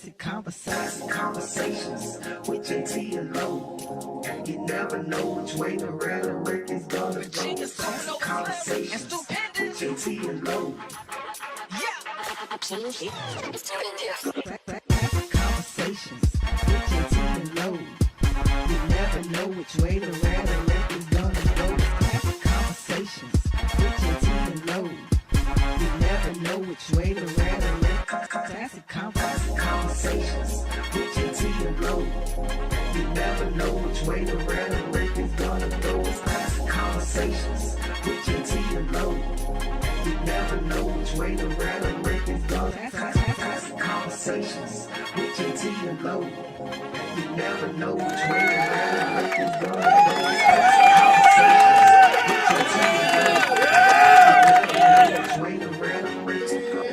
Classic conversations with JT and Lo. You never know which way the rhetoric is gonna go. Classic conversations with JT and Lo. Classic conversations with JT and Lo. You never know which way the rhetoric is gonna go. Classic conversations with JT and Lo. You never know which way the rhetoric. Classic conversations with JT and Lo. You never know which way the rhetoric is gonna go. It's classic conversations with JT and Lo. You never know which way the rhetoric is gonna go. Classic conversations with JT and Lo. You never know which way the rhetoric is gonna go. Classic conversations with JT and Lo. You never know which way the rhetoric is gonna go.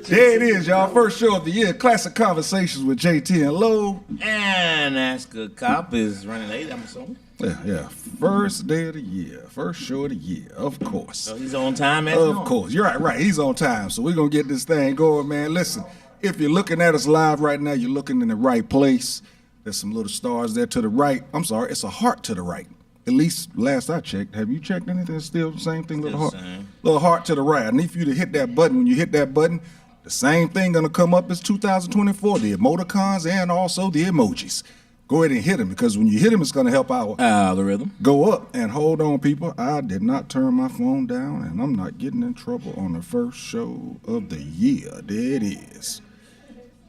There it is, y'all. First show of the year, Classic Conversations with JT and Lo. And That's Good Cop is running late, I'm assuming. Yeah. First day of the year. First show of the year, of course. So he's on time, as Of course. You're right. He's on time. So we're going to get this thing going, man. Listen, if you're looking at us live right now, you're looking in the right place. There's some little stars there to the right. I'm sorry, it's a heart to the right. At least last I checked. Have you checked anything? It's still the same thing, little heart to the right. I need for you to hit that button. When you hit that button, the same thing gonna come up as 2024, the emoticons and also the emojis. Go ahead and hit them, because when you hit them, it's gonna help our algorithm go up. And hold on, people, I did not turn my phone down, and I'm not getting in trouble on the first show of the year. There it is.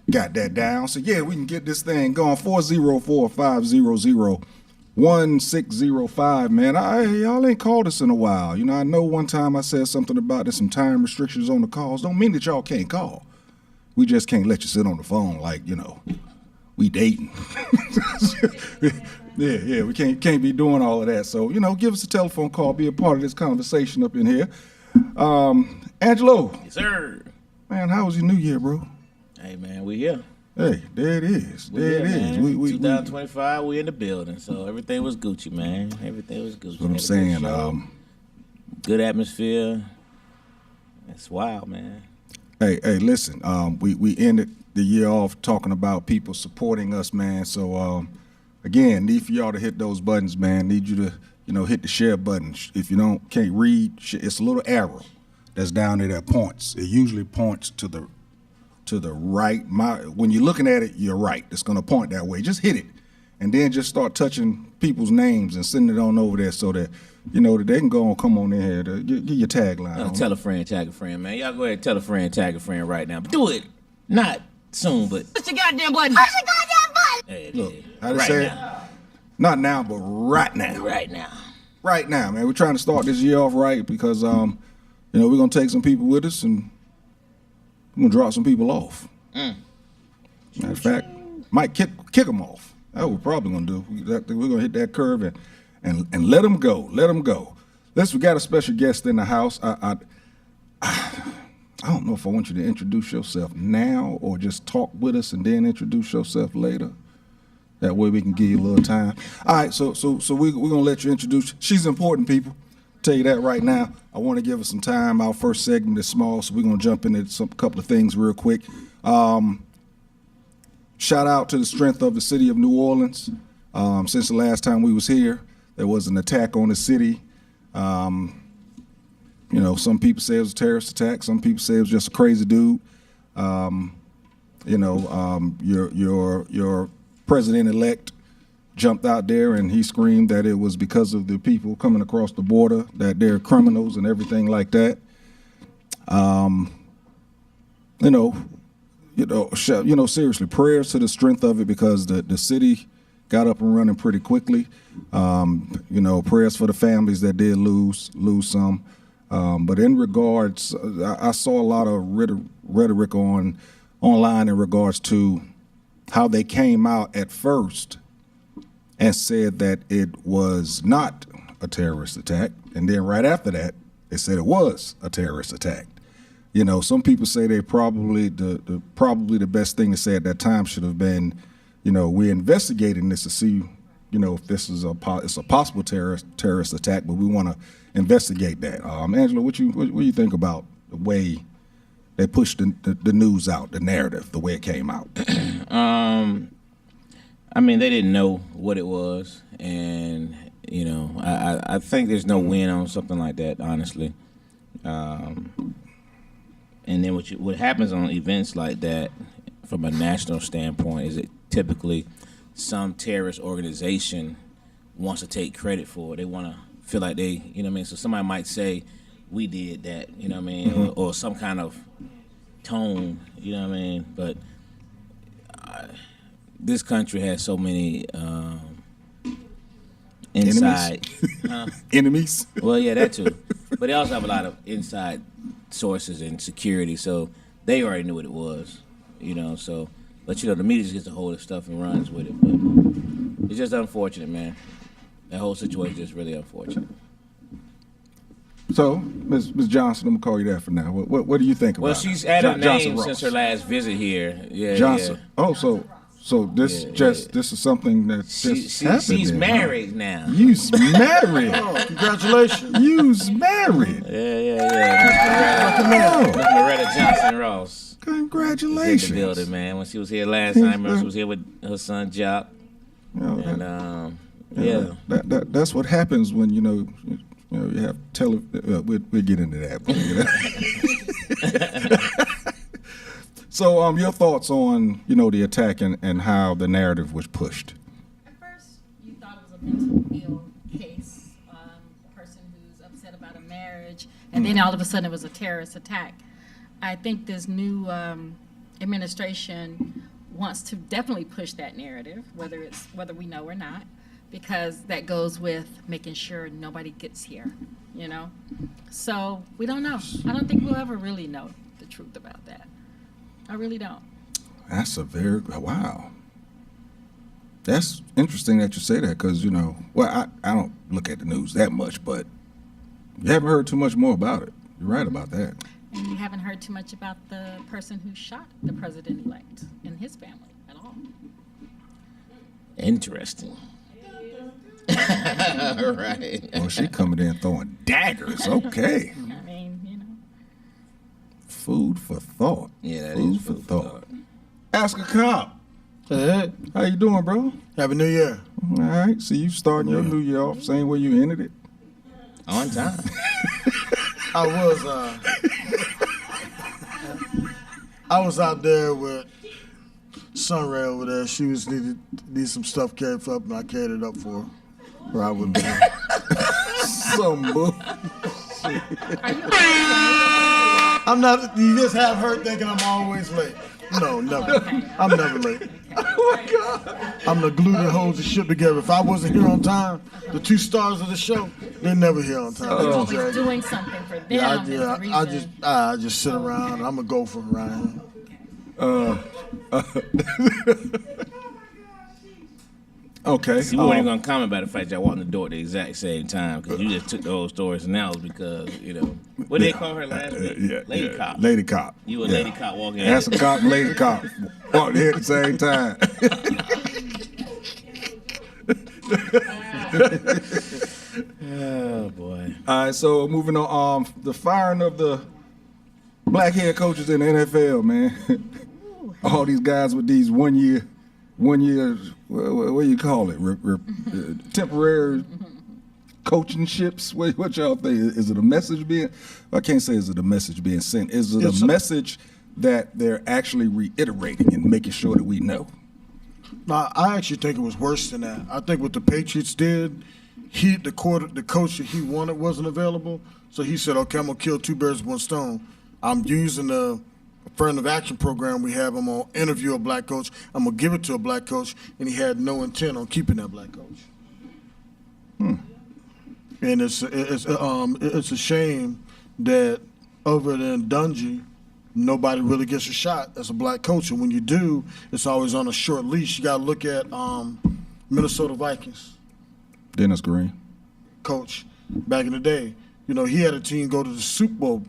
Got that down. So yeah, we can get this thing going. 404-500-1605, man. Y'all ain't called us in a while. You know, I know one time I said something about there's some time restrictions on the calls. Don't mean that y'all can't call. We just can't let you sit on the phone like, you know, we dating. yeah, we can't be doing all of that. So, you know, give us a telephone call, be a part of this conversation up in here. Angelo. Yes, sir. Man, how was your new year, bro? Hey, man, we here. Hey, there it is. There it is. 2025, we in the building, so everything was Gucci, man. Everything was Gucci. That's what I'm saying. Good atmosphere. It's wild, man. Hey, listen. We ended the year off talking about people supporting us, man. So again, need for y'all to hit those buttons, man. Need you to, you know, hit the share button. If you can't read, it's a little arrow that's down there that points. It usually points to the right. When you're looking at it, you're right. It's going to point that way. Just hit it, and then just start touching people's names and sending it on over there so that, you know, that they can go and come on in here to get your tagline. Tell a friend, tag a friend, man. Y'all go ahead and tell a friend, tag a friend right now. But do it. Not soon, but... Push your goddamn button. Push your goddamn button. Hey, look, how to right say now. it? Not now, but right now. Right now. Right now, man. We're trying to start this year off right because, you know, we're going to take some people with us and we're going to drop some people off. Matter of fact, might kick them off. That's what we're probably going to do. We're going to hit that curve and let them go. Let them go. Listen, we got a special guest in the house. I don't know if I want you to introduce yourself now or just talk with us and then introduce yourself later. That way we can give you a little time. All right, so we're going to let you introduce. She's important, people. Tell you that right now. I want to give her some time. Our first segment is small, so we're going to jump into some couple of things real quick. Shout out to the strength of the city of New Orleans. Since the last time we was here, there was an attack on the city. You know, some people say it was a terrorist attack. Some people say it was just a crazy dude. You know, your president-elect jumped out there and he screamed that it was because of the people coming across the border, that they're criminals and everything like that. Seriously, prayers to the strength of it because the city got up and running pretty quickly. Prayers for the families that did lose some. But in regards, I saw a lot of rhetoric online in regards to how they came out at first and said that it was not a terrorist attack, and then right after that, they said it was a terrorist attack. You know, some people say they probably the best thing to say at that time should have been, you know, we're investigating this to see, you know, if this is it's a possible terrorist attack, but we want to investigate that. Angela, what do you think about the way pushed the news out, the narrative, the way it came out? I mean, they didn't know what it was, and I think there's no win on something like that, honestly. And then what happens on events like that, from a national standpoint, is it typically some terrorist organization wants to take credit for it. They want to feel like they, So somebody might say, "We did that," or some kind of tone, But this country has so many inside Enemies? Well, yeah, that too. But they also have a lot of inside sources and security, so they already knew what it was, So, but the media just gets a hold of stuff and runs with it. But it's just unfortunate, man. That whole situation is just really unfortunate. So, Ms. Johnson, I'm gonna call you that for now. What do you think about it? Well, she's had her name Ross. since her last visit here. Yeah, Johnson. Yeah. Oh, so this this is something that just happened. She's then, married now. You's married. Oh, congratulations. You's married. Yeah. Miss Loretta Johnson Ross. Congratulations. In the building, man. When she was here last time, I remember she was here with her son Jock. That's what happens when you have we'll get into that. But, So, your thoughts on the attack and how the narrative was pushed? At first, you thought it was a mental ill case, a person who's upset about a marriage, and then all of a sudden it was a terrorist attack. I think this new administration wants to definitely push that narrative, whether we know or not, because that goes with making sure nobody gets here, So we don't know. I don't think we'll ever really know the truth about that. I really don't. That's wow. That's interesting that you say that because, I don't look at the news that much, but you haven't heard too much more about it. You're right about that. And you haven't heard too much about the person who shot the president-elect and his family at all. Interesting. Right. Well, she coming in throwing daggers. Okay. I mean, Food for thought. Yeah, that Food is for food for thought. thought. Ask a cop. Hey, How you doing, bro? Happy New Year. All right. So you starting your new year off same way you ended it? On time. I was out there with Sunray over there. She was need some stuff carried up, and I carried it up for her. Or I would be. Some bull. I'm not. You just have her thinking I'm always late. No, never. I'm never late. Oh my God. I'm the glue that holds the ship together. If I wasn't here on time, the two stars of the show, they're never here on time. You're always doing something for them. Yeah, is the reason. I just sit around. I'm a gopher around here. Okay. See, we weren't even gonna comment about the fact that I walked in the door at the exact same time because you just took the whole stories and that was because what did they call her last week? Lady cop. Lady cop. You a lady cop walking in. That's a cop and lady cop. Walked here at the same time. Oh boy. All right, so moving on, the firing of the black head coaches in the NFL, man. All these guys with these one year, what do you call it? Temporary coaching ships. What y'all think? Is it a message being? I can't say is it a message being sent. Is it a message that they're actually reiterating and making sure that we know? No, I actually think it was worse than that. I think what the Patriots did, the coach that he wanted wasn't available, so he said, "Okay, I'm gonna kill two birds with one stone. I'm using the affirmative action program we have. I'm gonna interview a black coach. I'm gonna give it to a black coach," and he had no intent on keeping that black coach. And it's a shame that other than Dungy, nobody really gets a shot as a black coach. And when you do, it's always on a short leash. You got to look at Minnesota Vikings Dennis Green. coach back in the day. He had a team go to the Super Bowl,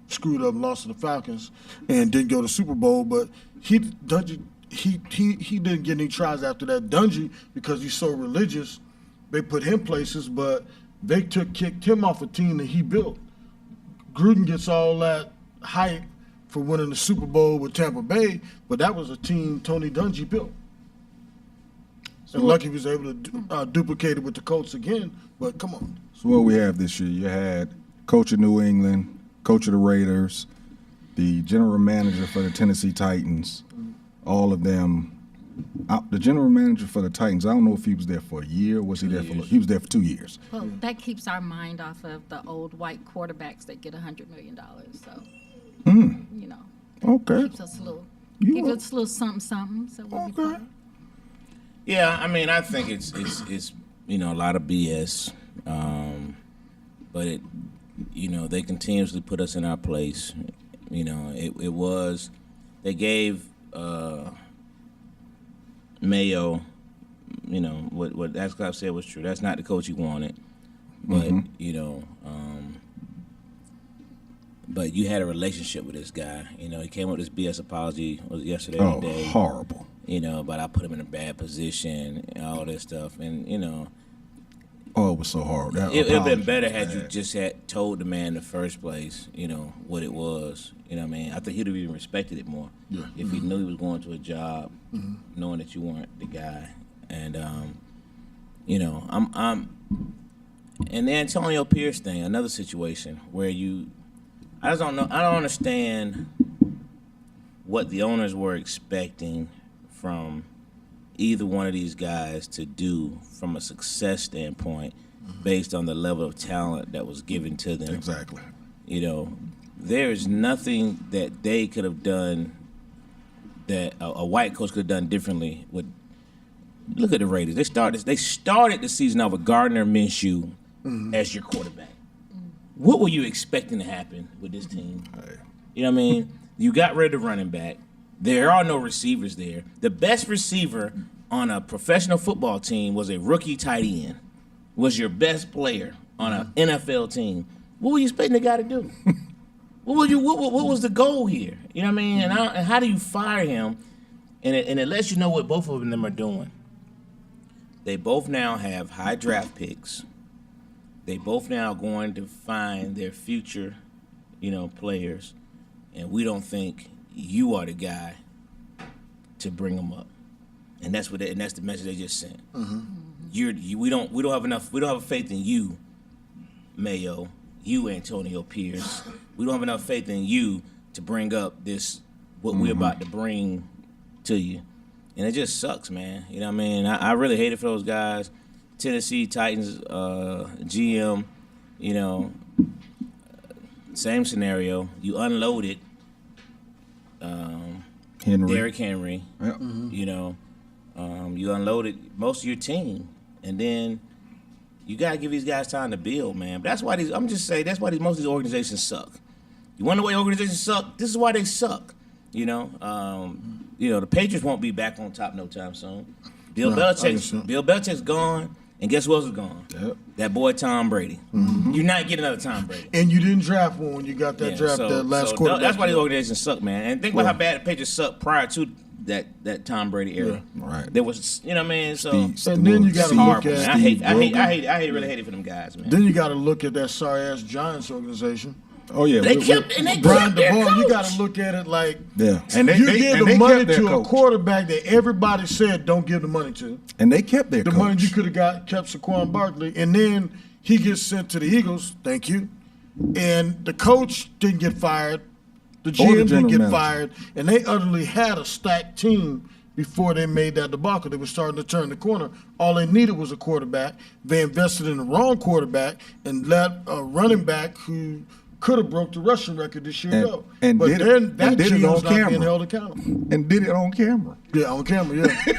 screwed up and lost to the Falcons, and didn't go to the Super Bowl. But he didn't get any tries after that. Dungy, because he's so religious, they put him places, but they kicked him off a team that he built. Gruden gets all that hype for winning the Super Bowl with Tampa Bay, but that was a team Tony Dungy built. And lucky he was able to duplicate it with the Colts again, but come on. So what we have this year, you had coach of New England, coach of the Raiders, the general manager for the Tennessee Titans, all of them. The general manager for the Titans, I don't know if he was there for a year. Was he there for? He was there for 2 years. Well, that keeps our mind off of the old white quarterbacks that get $100 million. So, you know, Okay. keeps us a little, You gives are- us a little something. So we'll be Okay. fine. Yeah, I mean, I think it's a lot of BS, but it, they continuously put us in our place. It was they gave Mayo, what that Scott said was true. That's not the coach he wanted, but but you had a relationship with this guy. He came up with this BS apology yesterday Oh, day. horrible. But I put him in a bad position and all this stuff. And, Oh, it was so hard. That it would have been apology better was had you bad. just had told the man in the first place, what it was. You know what I mean? I think he'd have even respected it more if he knew he was going to a job, knowing that you weren't the guy. And, and the Antonio Pierce thing, another situation where I just don't know. I don't understand what the owners were expecting from either one of these guys to do from a success standpoint based on the level of talent that was given to them. Exactly. There is nothing that they could have done that a white coach could have done differently. Look at the Raiders. They started the season off with Gardner Minshew as your quarterback. What were you expecting to happen with this team? Hey. You know what I mean? You got rid of the running back. There are no receivers there. The best receiver on a professional football team was a rookie tight end, was your best player on an NFL team. What were you expecting the guy to do? What was the goal here? You know what I mean? And how do you fire him? And it lets you know what both of them are doing. They both now have high draft picks. They both now going to find their future, players. And we don't think you are the guy to bring them up, and that's the message they just sent. We don't have enough. We don't have faith in you, Mayo. You, Antonio Pierce. We don't have enough faith in you to bring up what we're about to bring to you, and it just sucks, man. You know what I mean? I really hate it for those guys. Tennessee Titans GM, same scenario. You unloaded Henry. Derrick Henry. Yep. You unloaded most of your team, and then you gotta give these guys time to build, man. But that's why that's why most of these organizations suck. You wonder why organizations suck? This is why they suck. The Patriots won't be back on top no time soon. Bill Belichick's gone, and guess who else is gone? Yep. That boy Tom Brady. You're not getting another Tom Brady. And you didn't draft one when you got that that last quarterback. That's why these organizations suck, man. And think about how bad the Patriots sucked prior to that Tom Brady era. Right. There was, you know what I mean? So And then you gotta look at- I really hate it for them guys, man. Then you got to look at that sorry ass Giants organization. Oh yeah. They we- kept Brian their DeBoer, you coach. got to look at it like Yeah. And you give the money to a coach. quarterback that everybody said don't give the money to. And they kept their The coach. money you could have kept Saquon Barkley, and then he gets sent to the Eagles. Thank you. And the coach didn't get fired. The Or the GM didn't general get manager. fired, and they utterly had a stacked team before they made that debacle. They were starting to turn the corner. All they needed was a quarterback. They invested in the wrong quarterback and let a running back who could have broke the rushing record this year go. and But did it- then that and did it GM's on not being camera. held accountable. And did it on camera. Yeah, on camera, yeah.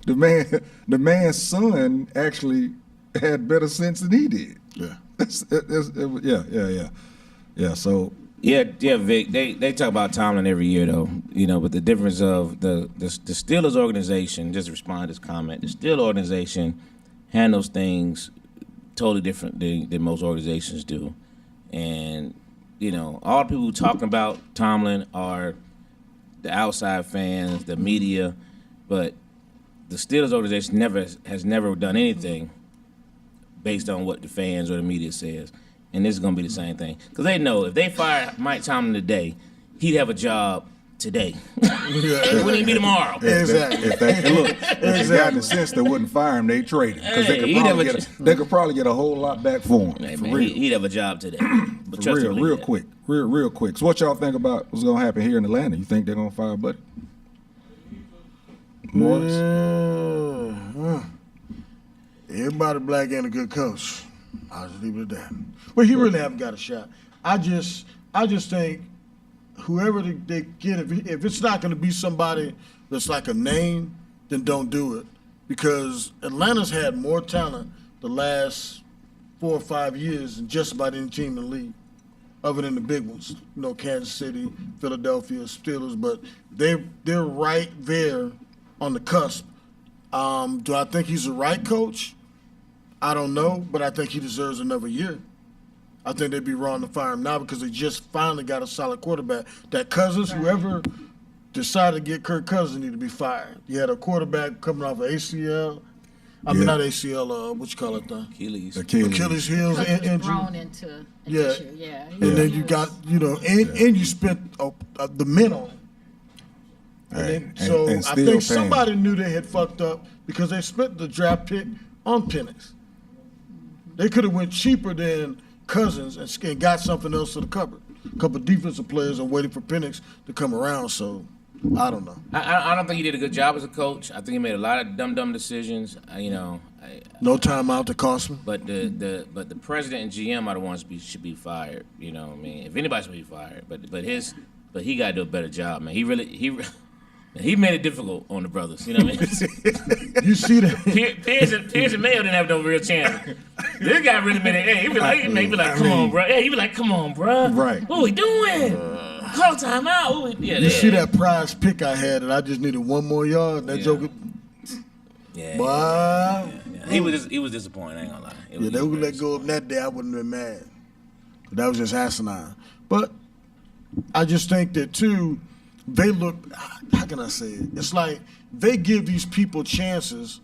The man's son actually had better sense than he did. Yeah. Yeah. So Yeah, Vic. They talk about Tomlin every year, though. But the difference of the Steelers organization, just to respond to this comment, the Steelers organization handles things totally different than most organizations do. And, all the people who talking about Tomlin are the outside fans, the media, but the Steelers organization has never done anything based on what the fans or the media says. And this is going to be the same thing. Because they know if they fire Mike Tomlin today, he'd have a job today. It wouldn't even be tomorrow. Exactly. And look, if they got in the sense they wouldn't fire him, they trade him because they could probably get a whole lot back for him. Hey, for man, real. he'd have a job today. But For trust real, me, real quick. Real quick. So what y'all think about what's gonna happen here in Atlanta? You think they're gonna fire Buddy? Morris? Everybody black ain't a good coach. I'll just leave it at that. But he really haven't got a shot. I just think whoever they get, if it's not going to be somebody that's like a name, then don't do it. Because Atlanta's had more talent the last 4 or 5 years than just about any team in the league, other than the big ones. You know, Kansas City, Philadelphia, Steelers, but they're right there on the cusp. Do I think he's the right coach? I don't know, but I think he deserves another year. I think they'd be wrong to fire him now because they just finally got a solid quarterback. That Cousins, whoever decided to get Kirk Cousins, need to be fired. You had a quarterback coming off of ACL. I mean, not ACL, what you call it, though? Achilles. Achilles heels injury. Grown into an Yeah. issue. Yeah. And then you got, and you spent the mint on him. And so and I still think paying. somebody knew they had fucked up because they spent the draft pick on Penix. They could have went cheaper than Cousins and got something else to the cupboard. A couple of defensive players are waiting for Penix to come around. So I don't know. I don't think he did a good job as a coach. I think he made a lot of dumb decisions. No timeout to cost me. But the president and GM are the ones should be fired. You know what I mean? If anybody should be fired, but he got to do a better job, man. He made it difficult on the brothers. You know what I mean? You see that? Pierce and Mayo didn't have no real chance. This guy really made it. Hey, he be like, come on, bro. Hey, he be like, come on, bro. Right. What we doing? Call time out. You see that prize pick I had, and I just needed one more yard. That joker. Yeah. Wow. Yeah. He was disappointed. I ain't gonna lie. Yeah, they would let go of that day. I wouldn't have been mad. That was just asinine. But I just think that too. They look, how can I say it? It's like they give these people chances.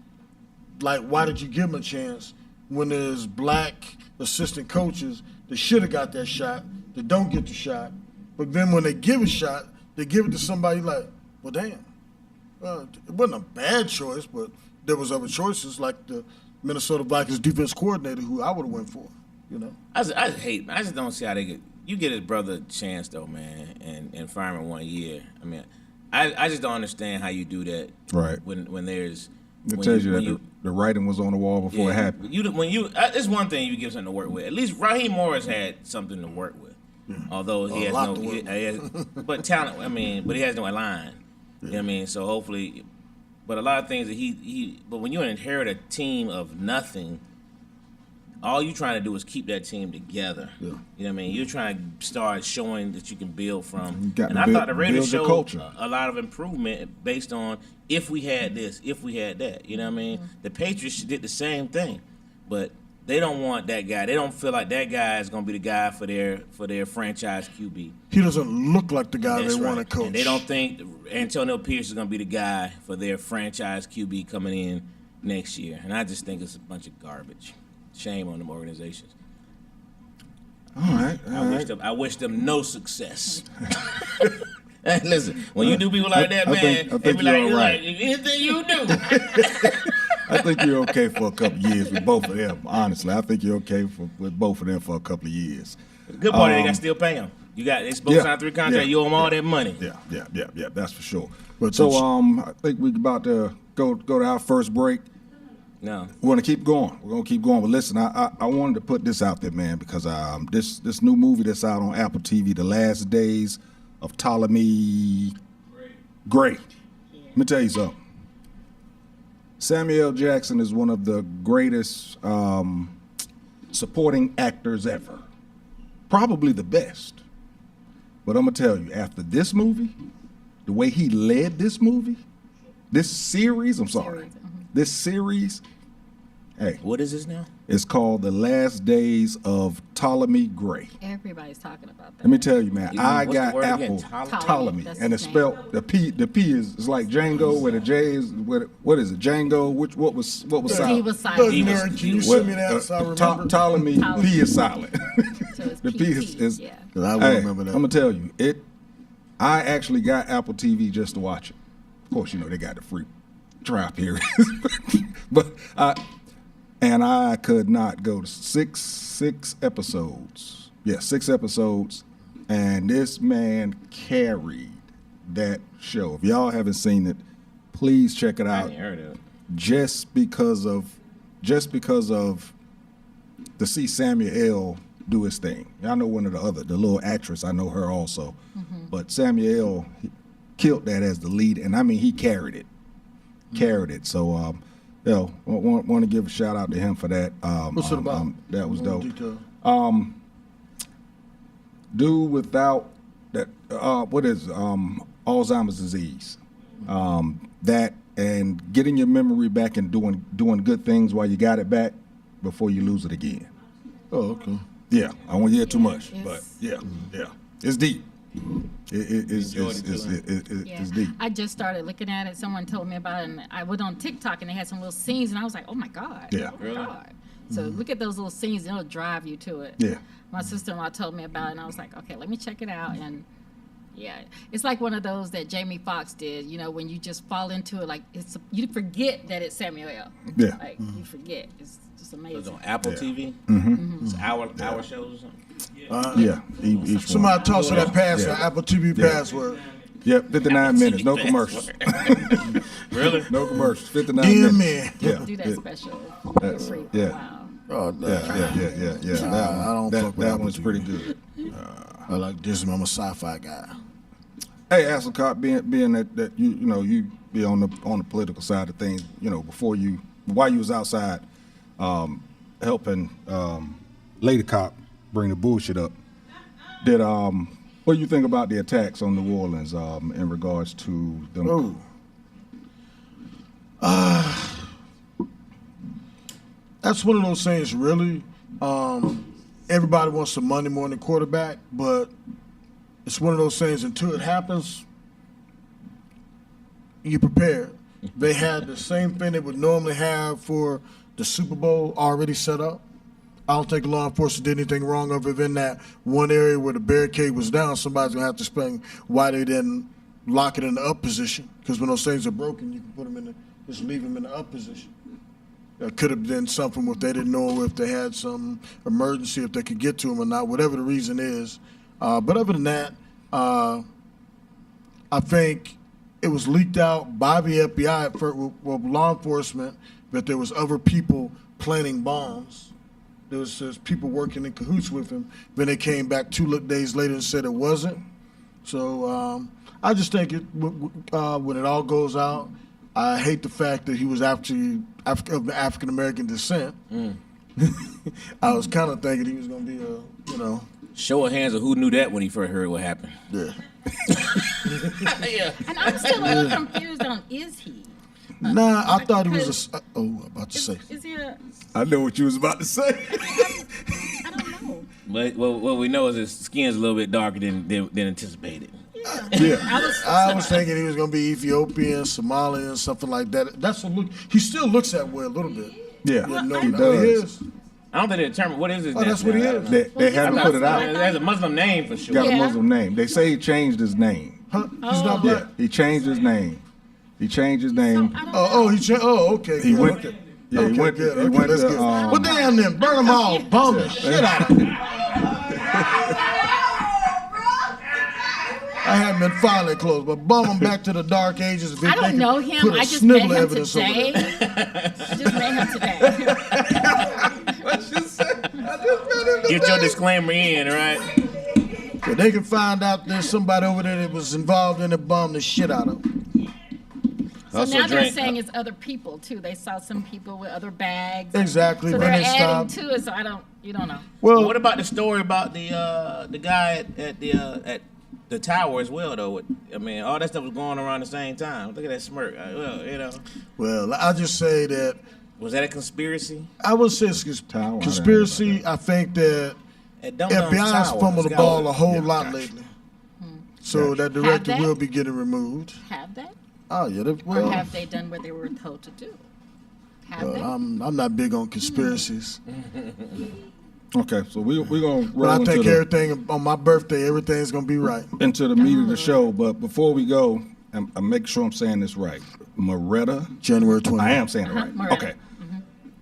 Like, why did you give them a chance when there's black assistant coaches that should have got that shot, that don't get the shot? But then when they give a shot, they give it to somebody like, well, damn. It wasn't a bad choice, but there was other choices like the Minnesota Vikings defense coordinator who I would have went for, you know? I just don't see how they get. You get his brother a chance though, man, and fire him in 1 year. I mean, I just don't understand how you do that. Right. When there's. It tells you that the writing was on the wall before it happened. It's one thing you give something to work with. At least Raheem Morris had something to work with, although he has no. But talent. I mean, but he has no line. You know what I mean? So hopefully, but a lot of things that he. But when you inherit a team of nothing. All you trying to do is keep that team together. Yeah. You know what I mean? You're trying to start showing that you can build from. I thought the Raiders showed a lot of improvement based on if we had this, if we had that. You know what I mean? The Patriots did the same thing, but they don't want that guy. They don't feel like that guy is going to be the guy for their franchise QB. He doesn't look like the guy they want to coach. And they don't think Antonio Pierce is going to be the guy for their franchise QB coming in next year. And I just think it's a bunch of garbage. Shame on them organizations. All right. I wish them no success. Hey, listen, when you do people like that, man, they be like, anything you do. I think you're okay for a couple of years with both of them. Honestly, I think you're okay with both of them for a couple of years. The good part is they got to still pay them. They supposed to sign 3 contracts. You owe them all that money. Yeah. That's for sure. But so I think we're about to go to our first break. No. We're going to keep going. We're going to keep going. But listen, I wanted to put this out there, man, because this new movie that's out on Apple TV, The Last Days of Ptolemy Gray. Let me tell you something. Samuel L. Jackson is one of the greatest supporting actors ever. Probably the best. But I'm going to tell you, after this movie, the way he led this movie, this series, this series, hey. What is this now? It's called The Last Days of Ptolemy Gray. Everybody's talking about that. Let me tell you, man, I what's the got word Apple again? Ptolemy, That's and his it's spelled the P is like Django, where the J is what is it? Django? What was silent? He was Look, silent. nerd, can you send me that so I remember? Ptolemy P is silent. So it's The P PT, is yeah. I will hey, remember that. I'm gonna tell you, I actually got Apple TV just to watch it. Of course, they got the free trial period, but I could not go to six episodes. Yeah, 6 episodes, and this man carried that show. If y'all haven't seen it, please check it I out. ain't heard of it. Just because of to see Samuel L. do his thing. I know one of the little actress. I know her also, but Samuel L. he killed that as the lead, and I mean he carried it. So, want to give a shout out to him for that. What's it about? That was More dope. detail. Dude without that, what is Alzheimer's disease? That and getting your memory back and doing good things while you got it back before you lose it again. Oh, okay. Yeah, I won't hear too much, Yes. but yeah, it's deep. It's Yeah. deep. I just started looking at it. Someone told me about it, and I went on TikTok, and they had some little scenes, and I was like, oh my God. Yeah. Oh my Really? God. So look at those little scenes, and it'll drive you to it. Yeah. My sister-in-law told me about it, and I was like, okay, let me check it out. And yeah, it's like one of those that Jamie Foxx did, when you just fall into it, like you forget that it's Samuel L. Yeah. Like you forget. It's just It's amazing. on Apple TV. It's hour shows or something. Yeah. Each Somebody one. toss her that password, Yeah. Apple TV Yeah. password. Yep, 59 minutes, no commercials. Really? No commercials, 59 DM minutes. me. Yeah. Do that yeah. special. That's- Free. yeah. Wow. Oh, Yeah. I don't fuck with that Apple one's TV. pretty good. I like Disney. I'm a sci-fi guy. Hey, Asselcott, being that you be on the political side of things, while you was outside helping Lady Cop bring the bullshit up. What do you think about the attacks on New Orleans in regards to them? That's one of those things, really. Everybody wants the money more than the quarterback, but it's one of those things until it happens, you're prepared. They had the same thing they would normally have for the Super Bowl already set up. I don't think law enforcement did anything wrong other than that one area where the barricade was down. Somebody's going to have to explain why they didn't lock it in the up position. Because when those things are broken, you can put them just leave them in the up position. It could have been something if they didn't know if they had some emergency, if they could get to them or not, whatever the reason is. But other than that, I think it was leaked out by the FBI for law enforcement that there was other people planting bombs. There's people working in cahoots with him. Then they came back 2 days later and said it wasn't. So I just think when it all goes out, I hate the fact that he was actually of African American descent. I was kind of thinking he was going to be Show of hands of who knew that when he first heard what happened. yeah. Yeah. And I'm still a little confused on is he? Nah, I thought he was I'm about to say. Is he a? I know what you was about to say. I don't know. But what we know is his skin's a little bit darker than anticipated. Yeah. I was thinking he was going to be Ethiopian, Somalian, something like that. That's what he still looks that way a little bit. Yeah, No, he he does. is. I don't think they determined what is his Oh, that's what he nationality. is. They haven't put it out. It has a Muslim name for sure. Got a Yeah. Muslim name. They say he changed his name. Huh? He's not black. Yeah, he changed his name. He changed his name. I don't know. Okay. He good, went. okay. Yeah, Okay, he went. good. He Okay, went that's to. good. Well, damn them, burn them all, bomb the shit out of them. I haven't been filing close, but bomb them back to the dark ages. If I they don't can know him. put a I just snivel met him evidence over today. there. I just met him today. Get your disclaimer in, right? If they can find out there's somebody over there that was involved in it, bomb the shit out of them. So Also now they're drink- saying it's other people too. They saw some people with other bags. Exactly. So When they're they adding stop. to it. So you don't know. Well, What about the story about the guy at the tower as well though? I mean, all that stuff was going around the same time. Look at that smirk. well, I'll just say that Was that a conspiracy? I would say it's Tower, I conspiracy. I think that At Dum Dum FBI has Tower, fumbled the Scott- ball a whole Yeah, lot gotcha. lately. So that Have director they? will be getting removed. Have they? Oh yeah, Or well, have they done what they were told to do? Have they? I'm not big on conspiracies. Okay, so we're gonna But roll I into think the, everything on my birthday, everything's gonna be right. into the meat of the show. But before we go, I make sure I'm saying this right. Moretta. January 20th. I am saying it right. Moretta. Okay.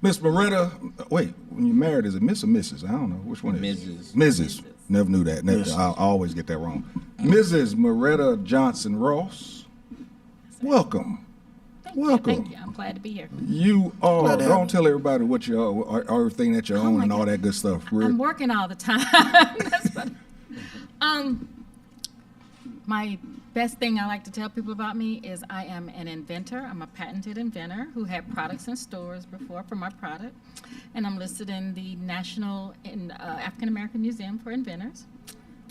Miss Moretta, wait, when you married, is it Miss or Mrs.? I don't know. Which one is it? Mrs. Never knew that. Never, I always get that wrong. Mrs. Moretta Johnson Ross, welcome. Welcome. Thank you. I'm glad to be here. You are, Glad to have don't you. tell everybody what you are, everything that you own my and all God. that good stuff. I'm working all the time. That's funny. My best thing I like to tell people about me is I am an inventor. I'm a patented inventor who had products in stores before for my product, and I'm listed in the National African American Museum for Inventors.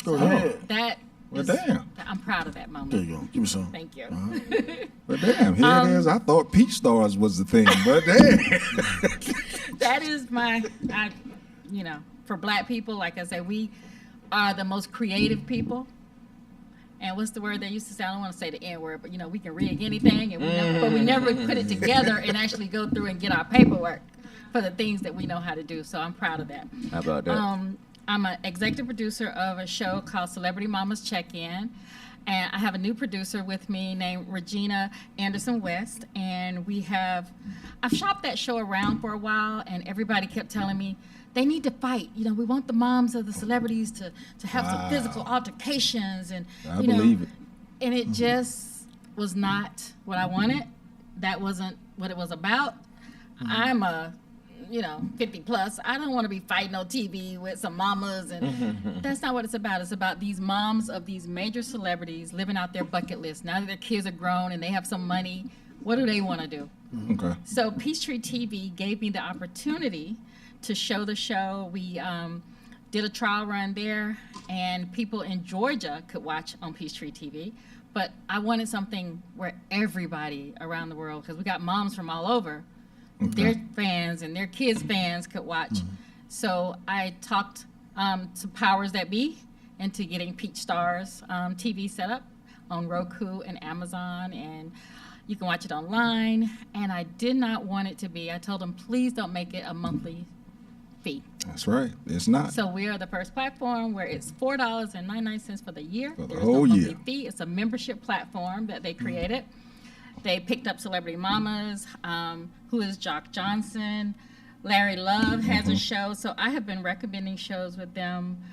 Go ahead. That Well, is- damn. I'm proud of that moment. There you go. Give me some. Thank you. But damn, here it is. I thought Peach Stars was the thing, but damn. That is for black people, like I said, we are the most creative people. And what's the word they used to say? I don't want to say the N word, but we can rig anything, and we never put it together and actually go through and get our paperwork for the things that we know how to do. So I'm proud of that. How about that? I'm an executive producer of a show called Celebrity Mamas Check In. And I have a new producer with me named Regina Anderson West. And I've shopped that show around for a while, and everybody kept telling me they need to fight. We want the moms of the celebrities to have some physical altercations. And, I believe it. And it just was not what I wanted. That wasn't what it was about. I'm a 50 plus. I don't want to be fighting on TV with some mamas, and that's not what it's about. It's about these moms of these major celebrities living out their bucket list. Now that their kids are grown and they have some money, what do they want to do? Okay. So Peachtree TV gave me the opportunity to show the show. We did a trial run there, and people in Georgia could watch on Peachtree TV. But I wanted something where everybody around the world, because we got moms from all over, their fans and their kids' fans could watch. So I talked to powers that be into getting Peach Stars TV set up on Roku and Amazon, and you can watch it online. And I did not want it to be, I told them, please don't make it a monthly fee. That's right. It's not. So we are the first platform where it's $4.99 for the year. For the There's whole no monthly year. fee. It's a membership platform that they created. They picked up Celebrity Mamas, who is Jock Johnson. Larry Love has a show. So I have been recommending shows with them,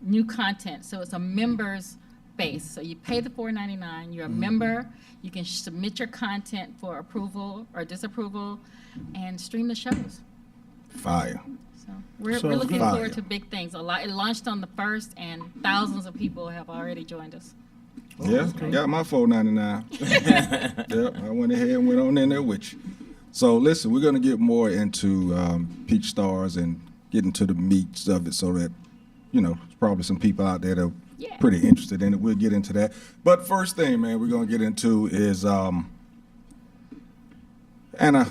new content. So it's a members base. So you pay the $4.99. You're a member. You can submit your content for approval or disapproval and stream the shows. Fire. So we're Sounds looking good. forward to big things. It launched on the 1st, and thousands of people have already joined us. Yeah, got my $4.99. Yep, I went ahead and went on in there with you. So listen, we're going to get more into Peach Stars and get into the meats of it, so that there's probably some people out there that are Yeah. pretty interested in it. We'll get into that. But first thing, man, we're going to get into is Anna.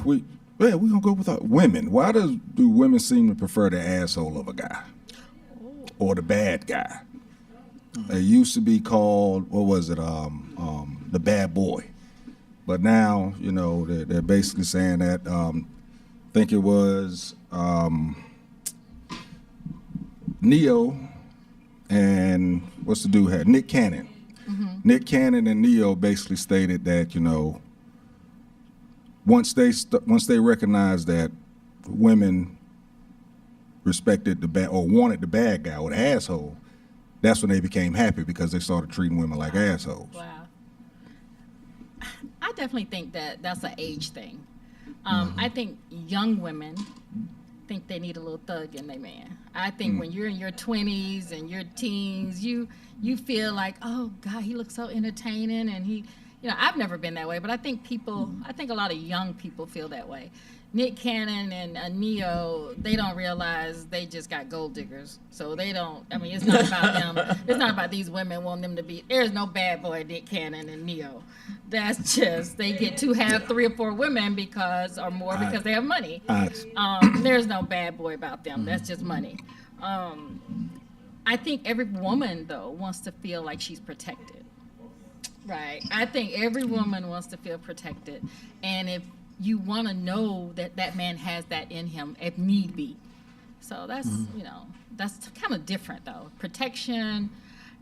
We're gonna go with women. Why do women seem to prefer the asshole of a guy or the bad guy? It used to be called, what was it, the bad boy. But now, they're basically saying that, I think it was Neo and what's the dude had? Nick Cannon. Nick Cannon and Neo basically stated that, once they recognized that women respected the bad or wanted the bad guy or the asshole, that's when they became happy, because they started treating women like assholes. Wow. I definitely think that that's an age thing. I think young women think they need a little thug in their man. I think when you're in your 20s and your teens, you feel like, oh God, he looks so entertaining, and he, I've never been that way, but I think a lot of young people feel that way. Nick Cannon and Neo, they don't realize they just got gold diggers. So they don't, it's not about them. It's not about these women wanting them to be, there's no bad boy Nick Cannon and Neo. That's just, they get to have 3 or 4 women because they have money. There's no bad boy about them. That's just money. I think every woman, though, wants to feel like she's protected. Right. I think every woman wants to feel protected. And if you want to know that that man has that in him, if need be. So that's, that's kind of different though. Protection,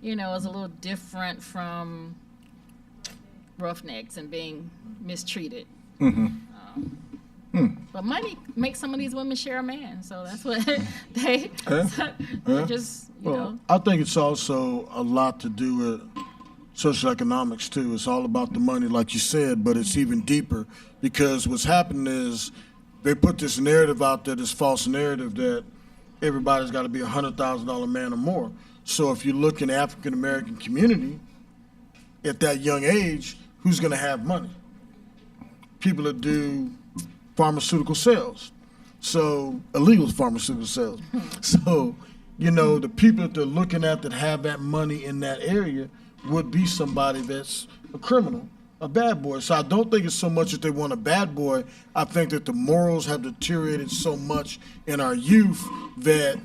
is a little different from roughnecks and being mistreated. But money makes some of these women share a man. So that's what they just, I think it's also a lot to do with social economics too. It's all about the money, like you said, but it's even deeper because what's happening is they put this narrative out there, this false narrative that everybody's got to be $100,000 man or more. So if you look in the African American community at that young age, who's going to have money? People that do pharmaceutical sales, so illegal pharmaceutical sales. So, the people that they're looking at that have that money in that area would be somebody that's a criminal, a bad boy. So I don't think it's so much that they want a bad boy. I think that the morals have deteriorated so much in our youth that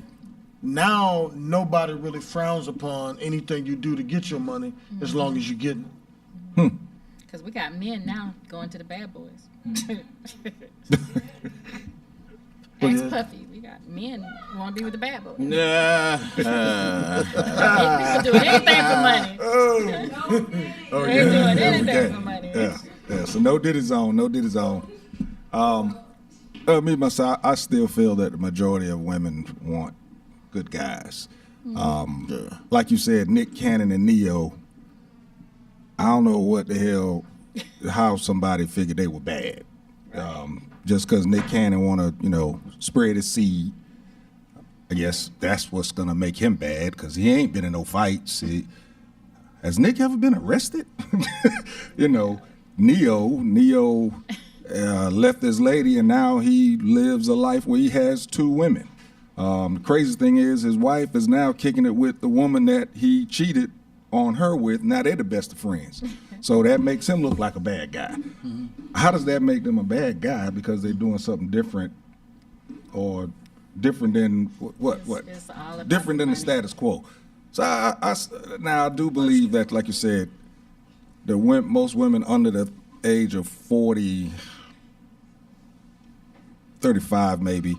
now nobody really frowns upon anything you do to get your money as long as you get it. because we got men now going to the bad boys. Ask Puffy. We got men who want to be with the bad boys. People doing anything for money. They're doing anything for money. Yeah. So no Diddy zone. Me myself, I still feel that the majority of women want good guys. Like you said, Nick Cannon and Neo. I don't know what the hell, how somebody figured they were bad. Just because Nick Cannon want to, spread his seed. I guess that's what's gonna make him bad because he ain't been in no fights. Has Nick ever been arrested? Neo left his lady and now he lives a life where he has 2 women. The craziest thing is his wife is now kicking it with the woman that he cheated on her with. Now they're the best of friends. So that makes him look like a bad guy. How does that make them a bad guy? Because they're doing something different or different than what? It's all about Different than the money. status quo. So I do believe that, like you said, most women under the age of 40, 35 maybe,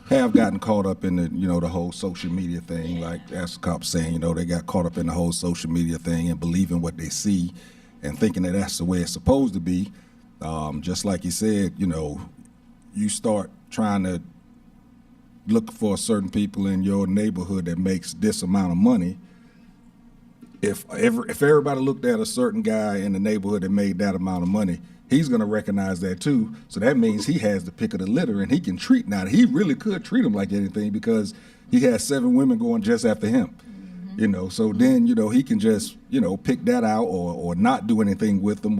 have gotten caught up in the whole social media thing. Like as the cop's saying, they got caught up in the whole social media thing and believing what they see and thinking that that's the way it's supposed to be. Just like you said, you start trying to look for certain people in your neighborhood that makes this amount of money. If everybody looked at a certain guy in the neighborhood that made that amount of money, he's going to recognize that too. So that means he has the pick of the litter and he can treat. Now, he really could treat him like anything because he has 7 women going just after him. So then, he can just, pick that out or not do anything with them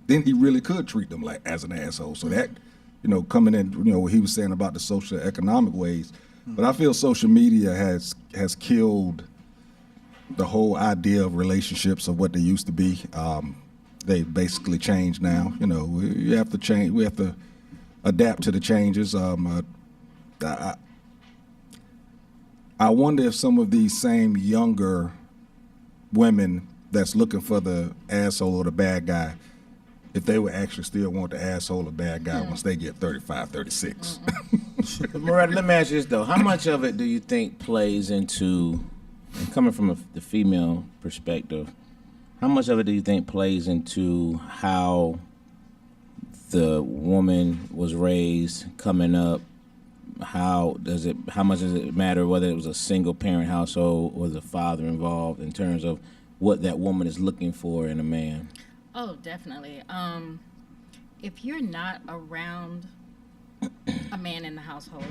then he really could treat them like as an asshole. So that, coming in, what he was saying about the social economic ways. But I feel social media has killed the whole idea of relationships of what they used to be. They basically changed now. We have to change. We have to adapt to the changes. I wonder if some of these same younger women that's looking for the asshole or the bad guy, if they would actually still want the asshole or bad guy once they get 35, 36. Moretta, let me ask you this though: how much of it do you think plays into, coming from the female perspective? How much of it do you think plays into how the woman was raised coming up? How much does it matter whether it was a single parent household or the father involved in terms of what that woman is looking for in a man? Oh, definitely. If you're not around a man in the household,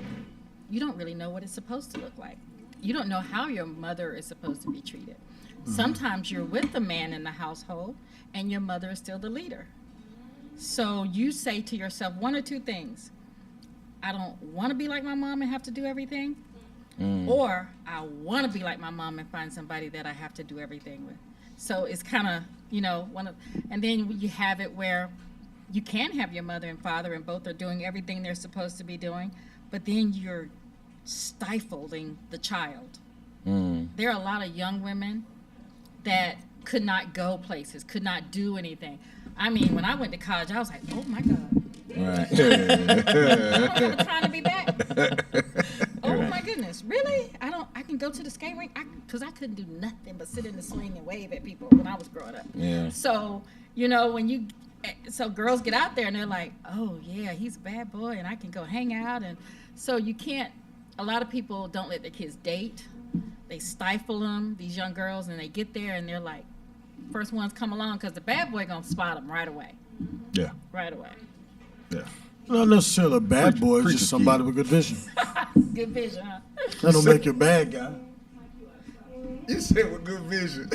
you don't really know what it's supposed to look like. You don't know how your mother is supposed to be treated. Sometimes you're with a man in the household and your mother is still the leader. So you say to yourself 1 or 2 things. I don't want to be like my mom and have to do everything. Or I want to be like my mom and find somebody that I have to do everything with. So it's kind of, and then you have it where you can have your mother and father and both are doing everything they're supposed to be doing, but then you're stifling the child. There are a lot of young women that could not go places, could not do anything. I mean, when I went to college, I was like, oh my God. Right. I don't have the time to be back. Oh Oh right. my goodness, really? I can go to the skate rink because I couldn't do nothing but sit in the swing and wave at people when I was growing up. Yeah. So so girls get out there and they're like, oh yeah, he's a bad boy, and I can go hang out, and so you can't. A lot of people don't let their kids date. They stifle them, these young girls, and they get there and they're like, first ones come along because the bad boy gonna spot them right away, Yeah. right away. Yeah. Not necessarily a bad boy, preacher's just somebody kid. with good vision. Good vision, huh? That don't make you a bad guy. You said with good vision.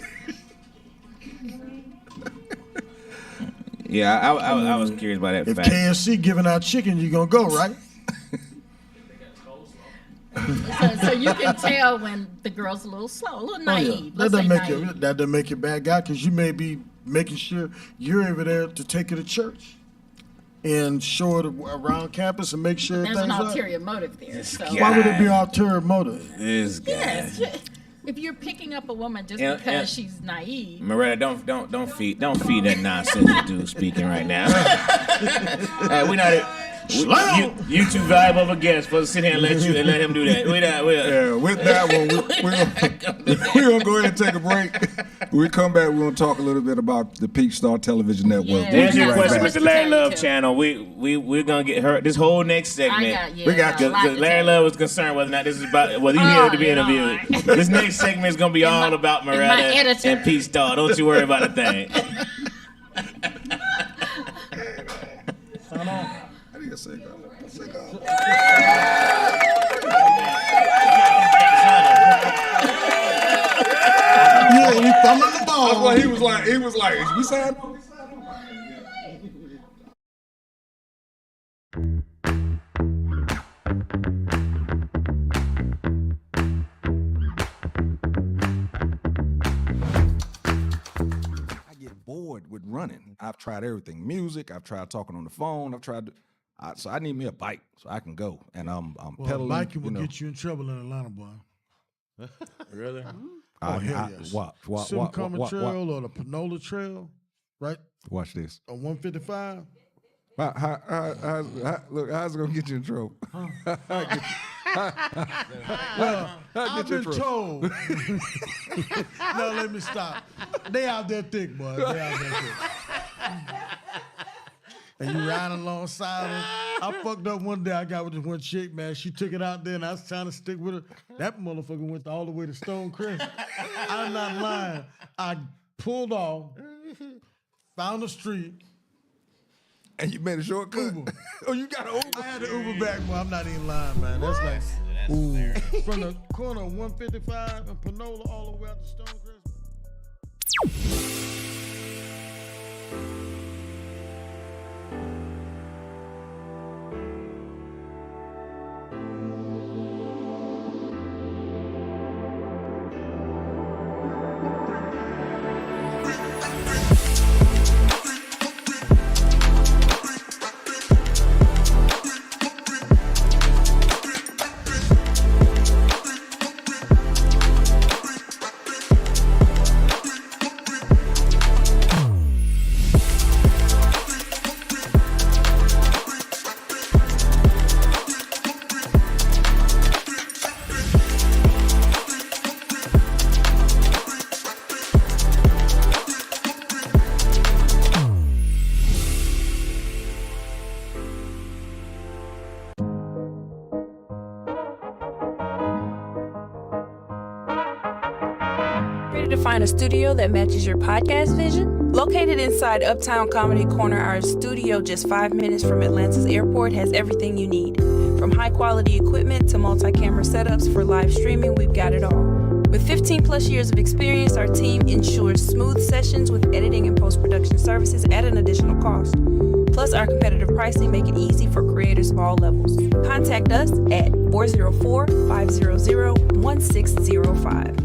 Yeah, I was curious about that If fact. KFC giving out chicken, you gonna go, right? So you can tell when the girl's a little slow, a little naive. That Let's say doesn't naive. make you a bad guy because you may be making sure you're over there to take her to church and show it around campus and make sure There's an everything's right. ulterior motive there. So guy. Why would it be ulterior motive? This guy. yes, if you're picking up a woman just Yeah, because yeah. she's naive, Moretta, don't feed that nonsense the dude speaking right now. Hey, we not. You too valuable of a guest for to sit here and let him do that. Yeah, with that one, we're going to go ahead and take a break. When we come back, we're going to talk a little bit about the Peach Star Television Network. Yeah. To answer your Right question, back. Mr. Larry Love channel, we're gonna get her this whole next segment. We got you. Because Larry Love was concerned whether or not this is about whether you here to be you know, interviewed. This next segment is gonna be all about my Moretta editor. and Peach Star. Don't you worry about a thing. I need a cigar. Yeah, he thumbing the ball. That's why he was like, we signed? I get bored with running. I've tried everything: music. I've tried talking on the phone. So I need me a bike so I can go. And I'm Well, pedaling. biking will you know. get you in trouble in Atlanta, boy. Really? Oh, hell yes. Civic Common Trail or the Panola Trail, right? Watch this. On 155. Look, how's it gonna get you in trouble? I've been told. No, let me stop. They out there thick, boy. They out there thick. And you riding alongside them. I fucked up one day. I got with this one chick, man. She took it out there, and I was trying to stick with her. That motherfucker went all the way to Stonecrest. I'm not lying. I pulled off, found the street. And you made a shortcut. Uber. Oh, you got an Uber. I had the Uber back, boy. I'm not even lying, man. That's like from the corner of 155 and Panola all the way out to Stonecrest. Ready to find a studio that matches your podcast vision? Located inside Uptown Comedy Corner, our studio just 5 minutes from Atlanta's airport has everything you need. From high-quality equipment to multi-camera setups for live streaming, we've got it all. With 15 plus years of experience, our team ensures smooth sessions with editing and post-production services at an additional cost. Plus, our competitive pricing make it easy for creators of all levels. Contact us at 404-500-1605.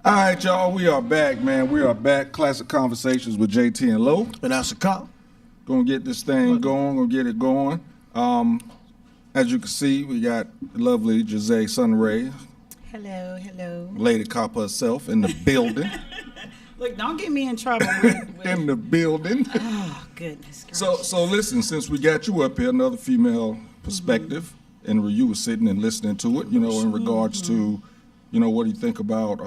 All right, y'all, we are back, man. We are back. Classic Conversations with JT and Lo. And that's a cop. Gonna get this thing going, gonna get it going. As you can see, we got lovely Jose Sunray, Hello. lady cop herself in the building. Look, don't get me in trouble In the building. oh, goodness. So listen, since we got you up here, another female perspective, and you were sitting and listening to it, in regards to, what do you think about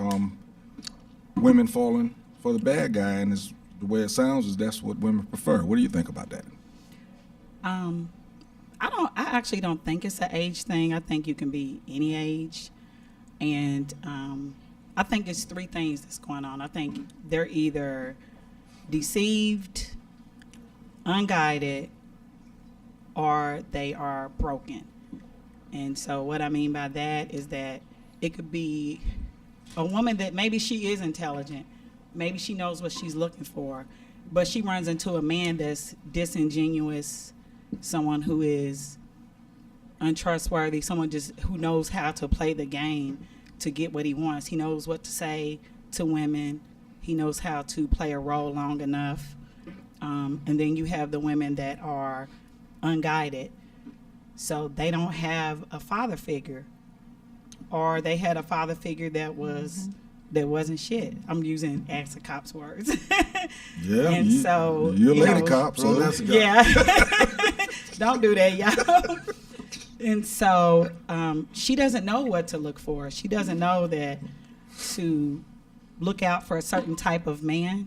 women falling for the bad guy? And the way it sounds is that's what women prefer. What do you think about that? I actually don't think it's an age thing. I think you can be any age. And I think it's three things that's going on. I think they're either deceived, unguided, or they are broken. And so what I mean by that is that it could be a woman that maybe she is intelligent, maybe she knows what she's looking for, but she runs into a man that's disingenuous, someone who is untrustworthy, someone just who knows how to play the game to get what he wants. He knows what to say to women. He knows how to play a role long enough. And then you have the women that are unguided. So they don't have a father figure, or they had a father figure that wasn't shit. I'm using Ask the Cops words. Yeah, And so, you're a you lady know, cop, so that's a guy. Yeah. Don't do that, y'all. And so she doesn't know what to look for. She doesn't know that to look out for a certain type of man.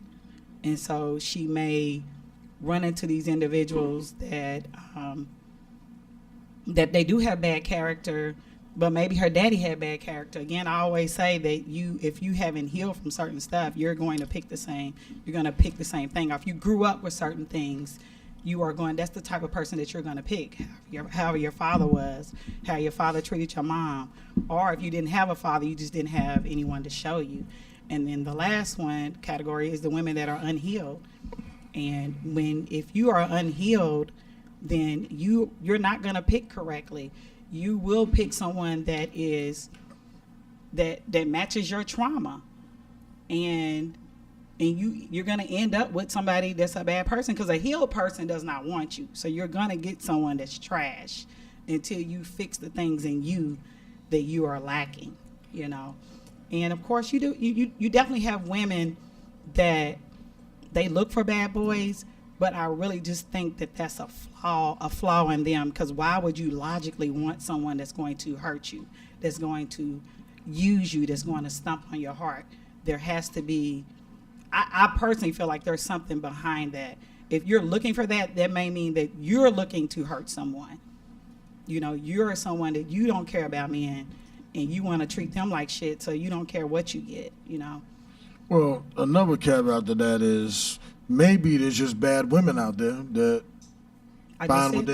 And so she may run into these individuals that that they do have bad character, but maybe her daddy had bad character. Again, I always say that if you haven't healed from certain stuff, you're going to pick the same thing. Or if you grew up with certain things, that's the type of person that you're going to pick. However your father was, how your father treated your mom. Or if you didn't have a father, you just didn't have anyone to show you. And then the last one category is the women that are unhealed. And if you are unhealed, then you're not going to pick correctly. You will pick someone that matches your trauma. And you're going to end up with somebody that's a bad person, because a healed person does not want you. So you're going to get someone that's trash until you fix the things in you that you are lacking, And of course you definitely have women that they look for bad boys, but I really just think that that's a flaw in them, because why would you logically want someone that's going to hurt you, that's going to use you, that's going to stomp on your heart? There has to be, I personally feel like there's something behind that. If you're looking for that, that may mean that you're looking to hurt someone. You're someone that you don't care about men, and you want to treat them like shit, so you don't care what you get, Well, another caveat to that is maybe there's just bad women out there that find what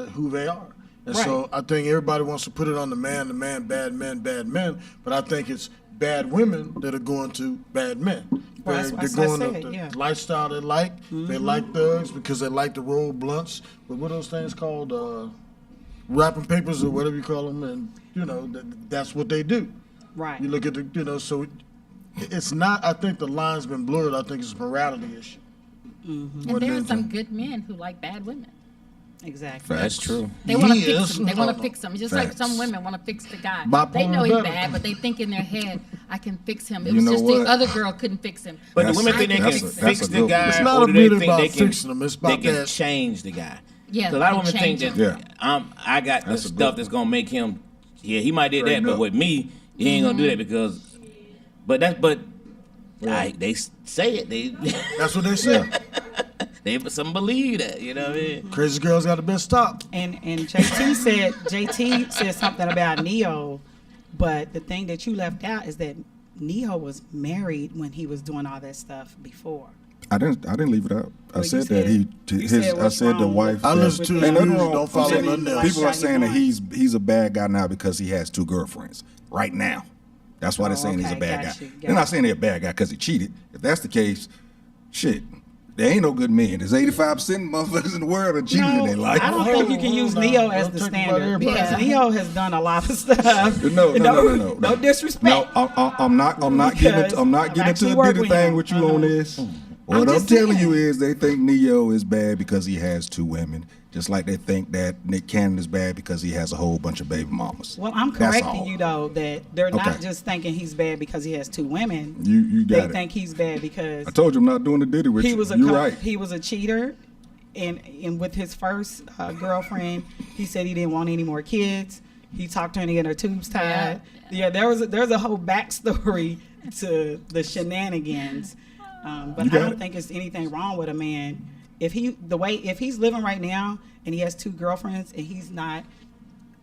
who they are. And Right. so I think everybody wants to put it on the man, bad men. But I think it's bad women that are going to bad men. Well, They're that's what I going said, up the yeah. lifestyle they like. They like thugs because they like to roll blunts. But what are those things called? Wrapping papers or whatever you call them. And, that's what they do. Right. You look at so it's not, I think the line's been blurred. I think it's a morality issue. And there are some good men who like bad women. Exactly. That's true. They want to Yes. fix him. They want to fix him. Just like some women want to fix the guy. They know he's bad, but they think in their head, I can fix him. It You was know just what? the other girl couldn't fix him. But the That's- women think they can that's a fix good the one. guy, It's not or do really they think about they can, fixing them. It's about they can that. change the guy? Yeah, So a lot of they women think change that him. I got the That's a good stuff that's gonna make him. Yeah, he might did that, Straighten but up. with me, he ain't gonna do that because. They say it. They That's what they say. some believe that. You know what I mean? Crazy girls got the best top. And JT said something about Neo, but the thing that you left out is that Neo was married when he was doing all that stuff before. I didn't leave it out. I Well, said you that said I what's said the wrong wife. with- I listen to his Ain't nothing news, wrong. don't follow I'm saying nothing else. People are Right. saying that he's a bad guy now because he has 2 girlfriends right now. That's why they're saying he's a okay, bad got guy. you, They're not got saying he's a bad guy because he cheated. If that's the case, shit, there ain't no good men. There's 85% motherfuckers in the world are cheating in their life. I don't think you can use Neo as the Don't think about standard everybody. because Neo has done a lot of stuff. No. No disrespect. No, I'm not getting Because I'm not I've getting actually into a worked Diddy with thing him. with you on this. What I'm just telling saying. you is they think Neo is bad because he has 2 women, just like they think that Nick Cannon is bad because he has a whole bunch of baby mamas. Well, I'm That's correcting all. you though that they're not Okay. just thinking he's bad because he has 2 women. You They got it. think he's bad because I told you I'm not doing the Diddy with he you. was a You're right. he was a cheater, and with his first girlfriend, he said he didn't want any more kids. He talked her into getting her tubes tied. Yeah, there's a whole backstory to the shenanigans. But I got don't it. think it's anything wrong with a man if he's living right now and he has 2 girlfriends and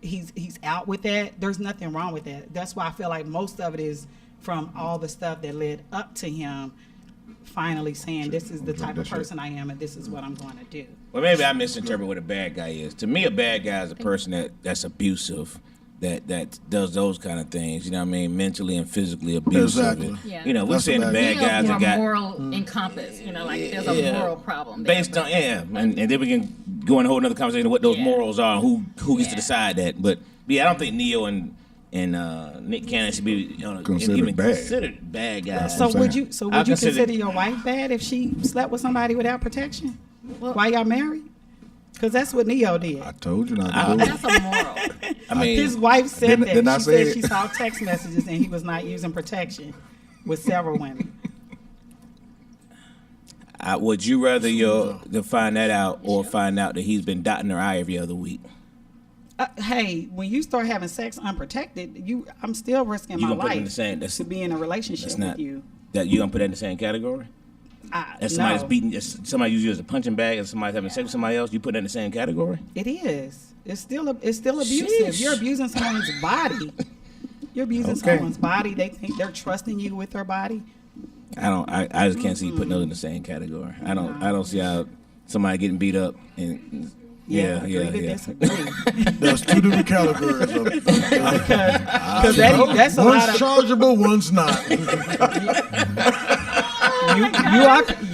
he's out with that. There's nothing wrong with that. That's why I feel like most of it is from all the stuff that led up to him finally saying this is the type of person I am and this is what I'm going to do. Well, maybe I misinterpret what a bad guy is. To me, a bad guy is a person that's abusive, that does those kind of things. You know what I mean? Mentally and physically abusive. Exactly. Yeah. You know, we're That's saying a the bad bad Neo's guys more that got moral encompass. You know, like there's a moral problem there, based but- on and then we can go in a whole other conversation of what those Yeah. morals are and who gets to Yeah. decide that. But yeah, I don't think Neo and Nick Cannon should be Considered even bad. considered bad guys. So I'm would saying. you? So I would you consider- consider your wife bad if she slept with somebody without protection? While y'all married? Because that's what Neo did. I told you not to do it. That's a moral. I mean, His wife said Didn't- that. didn't I She say said it? she saw text messages and he was not using protection with several women. would you rather to find that out or find out that he's been dotting her eye every other week? Hey, when you start having sex unprotected, I'm still risking You my gonna put it in the life same? That's to be in a relationship that's with not you. that you gonna put that in the same category. If somebody's No, beating, if somebody uses you as a punching bag, and somebody's having sex with somebody else, you put that in the same category. it is. It's still abusive. Sheesh. You're abusing someone's body. You're abusing Okay. someone's body. They think they're trusting you with their body. I just can't see you putting those in the same category. I don't see how somebody getting beat up and Agree to yeah. disagree. There's 2 different categories of Because that's a lot one's of chargeable, one's not.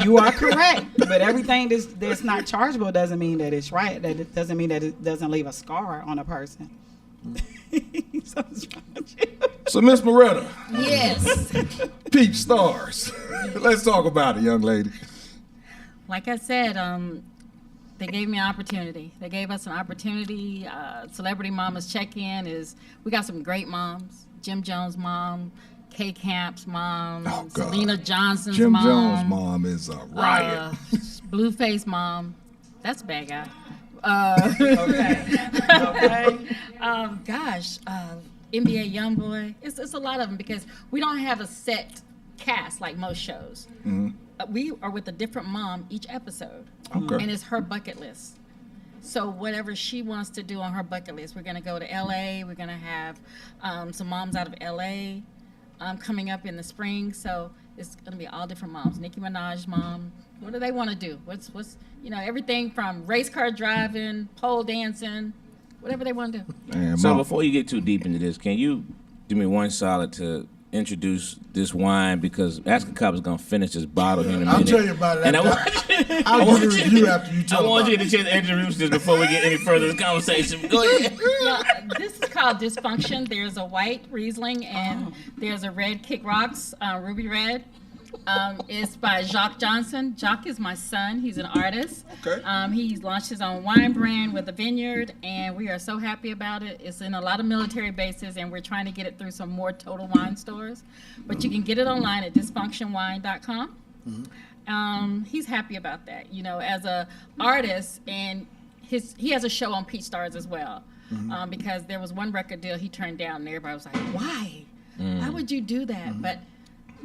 you are correct, but everything that's not chargeable doesn't mean that it's right. That it doesn't mean that it doesn't leave a scar on a person. Something's wrong with you. So, Miss Moretta, Yes. Peach Stars. Let's talk about it, young lady. Like I said, they gave me an opportunity. They gave us an opportunity. Celebrity Mamas check-in we got some great moms. Jim Jones' mom, Kay Camp's mom, Oh, God. Selena Johnson's Jim mom. Jones' mom is a riot. Blueface mom. That's a bad guy. Okay. Gosh, NBA YoungBoy. It's a lot of them because we don't have a set cast like most shows. We are with a different mom each episode, Okay. and it's her bucket list. So whatever she wants to do on her bucket list, we're going to go to LA. We're going to have some moms out of LA coming up in the spring. So it's going to be all different moms. Nicki Minaj's mom. What do they want to do? What's everything from race car driving, pole dancing, whatever they want to do. Man, So Mom, before you get too deep into this, can you do me one solid to introduce this wine because Ask a Cop is gonna finish this bottle here in a minute. I'll tell you about it And I after- want I'll give a review after you I tell want about you to get a chance to introduce this before we get any further in the conversation. Go ahead. Yeah, this is called Dysfunction. There's a white Riesling and there's a red Kick Rocks, Ruby Red. It's by Jacques Johnson. Jacques is my son. He's an artist. Okay. He's launched his own wine brand with a vineyard, and we are so happy about it. It's in a lot of military bases, and we're trying to get it through some more Total Wine stores. But you can get it online at dysfunctionwine.com. He's happy about that. You know, as a artist, and he has a show on Peach Stars as well. Because there was one record deal he turned down, and everybody was like, "Why? Why would you do that?" But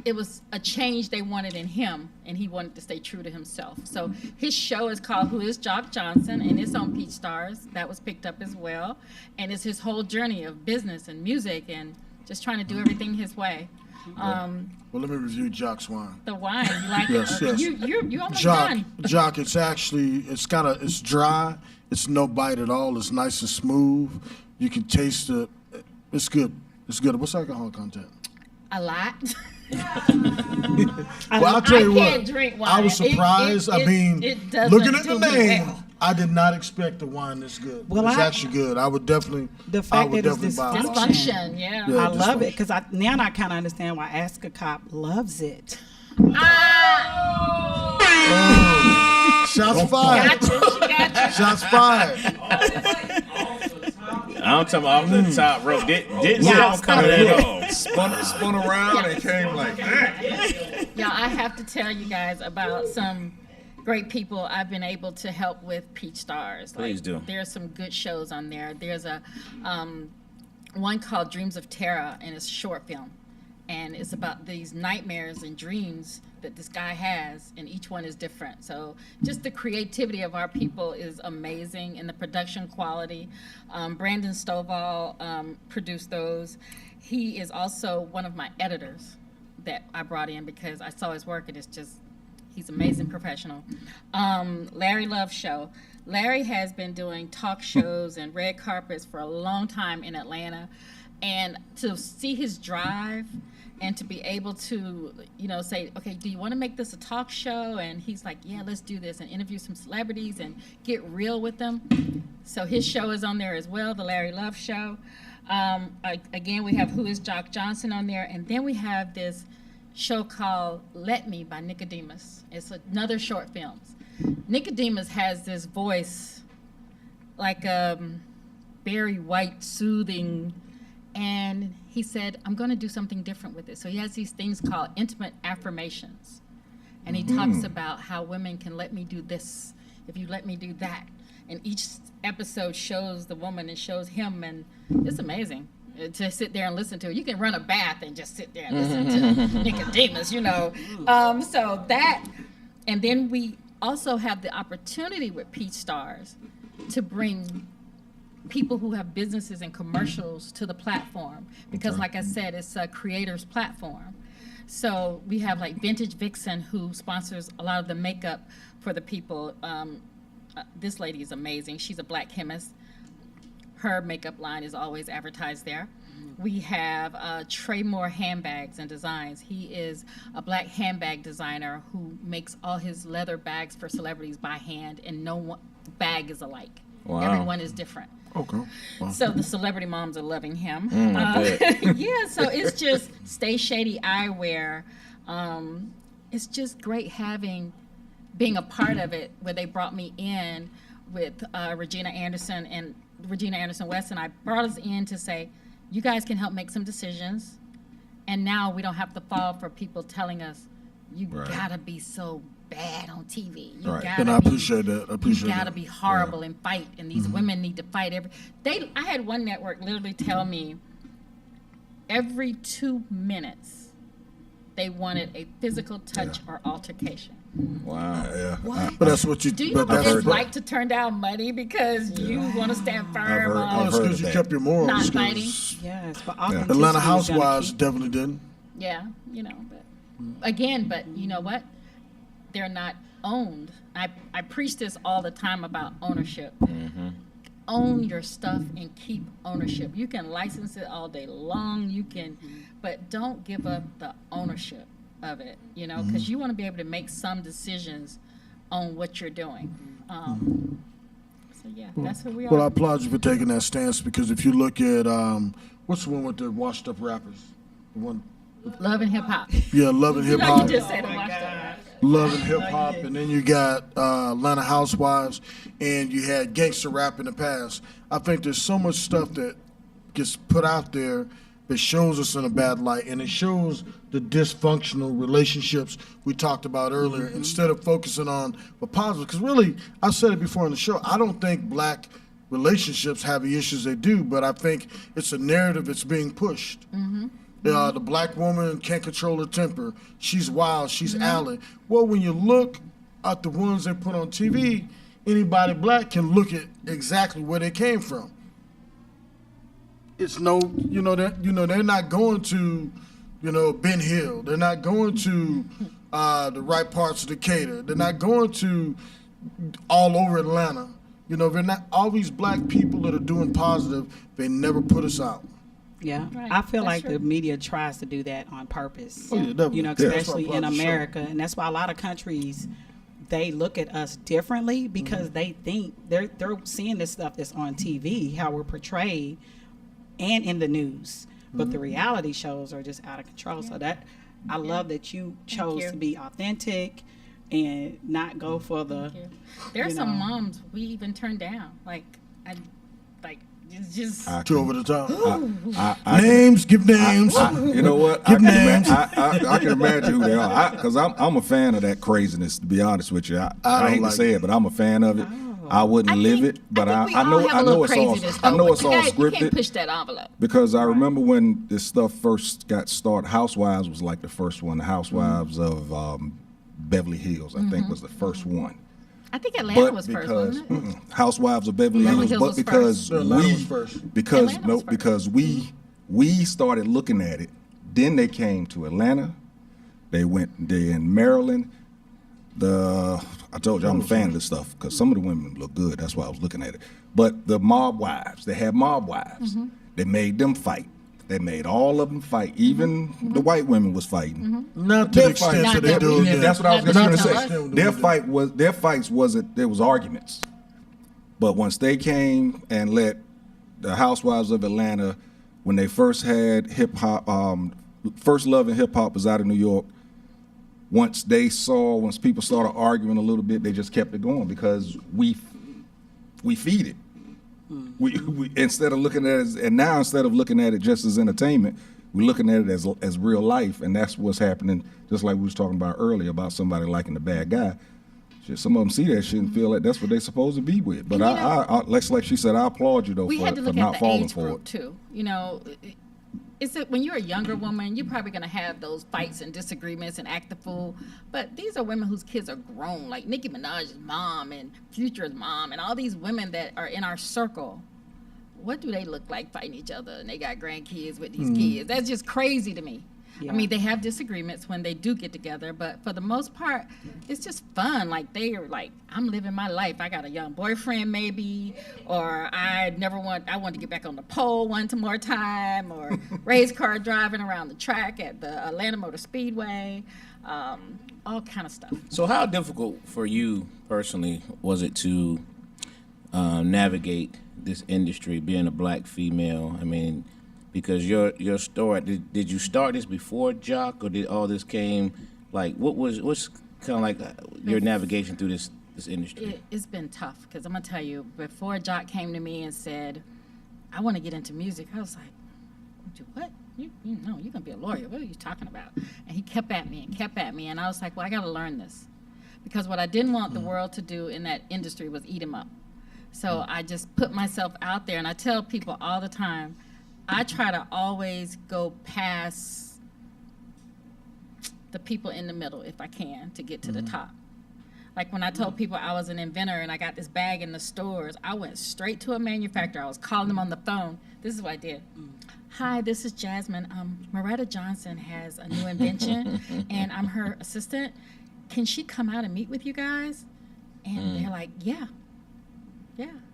it was a change they wanted in him, and he wanted to stay true to himself. So his show is called Who is Jock Johnson, and it's on Peach Stars. That was picked up as well. And it's his whole journey of business and music and just trying to do everything his way. Well, let me review Jock's wine. The wine, you like Yes, it? Okay, yes. you almost Jock, done. Jock, it's dry. It's no bite at all. It's nice and smooth. You can taste it. It's good. It's good. What's alcohol content? A lot. Well, I'll tell you I can't what. drink wine. I was surprised. It doesn't looking at do the me name, well. I did not expect the wine this good. Well, It's I- actually good. I would definitely. The I fact would that it's definitely buy it. Dysfunction, yeah. Yeah. I love it dysfunction. because now I kind of understand why Ask a Cop loves it. Shots fired. Gotcha. Shots fired. I'm talking about off the top rope. Didn't Yeah, see coming at all. Spun around and came like that. Yeah, I have to tell you guys about some great people I've been able to help with Peach Stars. Please do. There's some good shows on there. There's a one called Dreams of Terror, and it's a short film. And it's about these nightmares and dreams that this guy has, and each one is different. So just the creativity of our people is amazing, and the production quality. Brandon Stovall produced those. He is also one of my editors that I brought in because I saw his work, and it's just, he's amazing professional. Larry Love Show. Larry has been doing talk shows and red carpets for a long time in Atlanta, and to see his drive and to be able to, say, okay, do you want to make this a talk show? And he's like, yeah, let's do this, and interview some celebrities and get real with them. So his show is on there as well, the Larry Love Show. Again, we have Who is Jock Johnson on there, and then we have this show called Let Me by Nicodemus. It's another short films. Nicodemus has this voice like Barry White, soothing, and he said, I'm going to do something different with it. So he has these things called intimate affirmations, and he talks about how women can let me do this if you let me do that. And each episode shows the woman and shows him, and it's amazing to sit there and listen to it. You can run a bath and just sit there and listen to Nicodemus, So that, and then we also have the opportunity with Peach Stars to bring people who have businesses and commercials to the platform because, like I said, it's a creator's platform. So we have like Vintage Vixen, who sponsors a lot of the makeup for the people. This lady is amazing. She's a black chemist. Her makeup line is always advertised there. We have Trey Moore Handbags and Designs. He is a black handbag designer who makes all his leather bags for celebrities by hand, and no one bag is alike. Wow. Everyone is different. Okay. Wow. So the celebrity moms are loving him. I bet. Yeah, so it's just Stay Shady Eyewear. It's just great being a part of it, where they brought me in with Regina Anderson West, and I brought us in to say, you guys can help make some decisions, and now we don't have to fall for people telling us, you gotta be so bad on TV. You Right. gotta And I be, appreciate that. I appreciate you gotta that. be horrible and fight, and these women need to fight I had one network literally tell me every 2 minutes they wanted a physical touch or altercation. Wow. Yeah. What? But that's what you. Do you know but what that's it's like to turn down money because you want to stand firm heard- on I've Well, it's heard because of you that. kept your morals. not 'cause fighting? Yes, but authenticity Atlanta is gonna Housewives keep- definitely didn't. Yeah, but you know what? They're not owned. I preach this all the time about ownership. Own your stuff and keep ownership. You can license it all day long, but don't give up the ownership of it, because you want to be able to make some decisions on what you're doing. So yeah, that's who we are. Well, I applaud you for taking that stance because if you look at what's the one with the washed up rappers, the one, Love and hip hop. yeah, Love and Hip You Hop, just said it. Watch that. Love and Hip Hop, and then you got Atlanta Housewives, and you had gangster rap in the past. I think there's so much stuff that gets put out there that shows us in a bad light, and it shows the dysfunctional relationships we talked about earlier instead of focusing on the positive. Because really, I said it before in the show, I don't think black relationships have the issues they do, but I think it's a narrative that's being pushed. The black woman can't control her temper. She's wild. She's Allen. Well, when you look at the ones they put on TV, anybody black can look at exactly where they came from. It's they're not going to, Ben Hill. They're not going to the right parts of Decatur. They're not going to all over Atlanta. They're not all these black people that are doing positive. They never put us out. Yeah, Right, I feel that's like the true. media tries to do that on purpose. Oh, yeah, definitely. You know, Yeah, that's why especially I in brought the show. America, and that's why a lot of countries they look at us differently because they think they're seeing this stuff that's on TV, how we're portrayed, and in the news. But the reality shows are just out of control. So that I love that you chose you. to be authentic and not go for the. There are you some know. moms we even turned down. It's just. Too over the top. I Names, give names. you know what? Give names. I can imagine who they are. Because I'm a fan of that craziness. To be honest with you, I don't hate like to say it. it, but I'm a fan of it. I wouldn't live it, but I think we all know have a little it's all craziness, I though, know but it's you all guys- You can't scripted. push that envelope. Because I remember when this stuff first got started, Housewives was like the first one. The Housewives of Beverly Hills, I think, was the first one. I think Atlanta But was first, because wasn't it? Housewives of Beverly Beverly Hills, Hills but was because first. Atlanta we was first. because Atlanta no was first. because we started looking at it. Then they came to Atlanta. They in Maryland. I told you I'm a fan of this stuff because some of the women look good. That's why I was looking at it. But the mob wives, they had mob wives. They made them fight. They made all of them fight. Even the white women was fighting. Not to the extent Not that they that do. we- Yeah, That's what I was Not just going to to say. us. Their fights wasn't. There was arguments, but once they came and let the Housewives of Atlanta, when they first had hip hop, first love in hip hop was out of New York. Once people started arguing a little bit, they just kept it going because we feed it. We instead of looking at it instead of looking at it just as entertainment, we're looking at it as real life, and that's what's happening. Just like we was talking about earlier about somebody liking the bad guy. Shit, some of them see that shit and feel like that's what they're supposed to be with. But And you know- like she said, I applaud you though We for had to look at not the falling age for group it. too. You know, it's that when you're a younger woman, you're probably going to have those fights and disagreements and act the fool. But these are women whose kids are grown, like Nicki Minaj's mom and Future's mom, and all these women that are in our circle. What do they look like fighting each other? And they got grandkids with these kids. That's just crazy to me. Yeah. I mean, they have disagreements when they do get together, but for the most part, it's just fun. Like, they are like, I'm living my life. I got a young boyfriend, maybe, or I want to get back on the pole one more time, or race car driving around the track at the Atlanta Motor Speedway, all kind of stuff. So how difficult for you personally was it to navigate this industry, being a black female? I mean, because your story, did you start this before Jock, or did all this came, like, what's kind of like your navigation through this industry? It's been tough, because I'm going to tell you, before Jock came to me and said, I want to get into music, I was like, what? You know, you're going to be a lawyer. What are you talking about? And he kept at me, and I was like, well, I got to learn this. Because what I didn't want the world to do in that industry was eat him up. So I just put myself out there, and I tell people all the time, I try to always go past the people in the middle if I can to get to the top. Like when I told people I was an inventor and I got this bag in the stores, I went straight to a manufacturer. I was calling them on the phone. This is what I did. Hi, this is Jasmine. Moretta Johnson has a new invention, and I'm her assistant. Can she come out and meet with you guys? And they're like, yeah.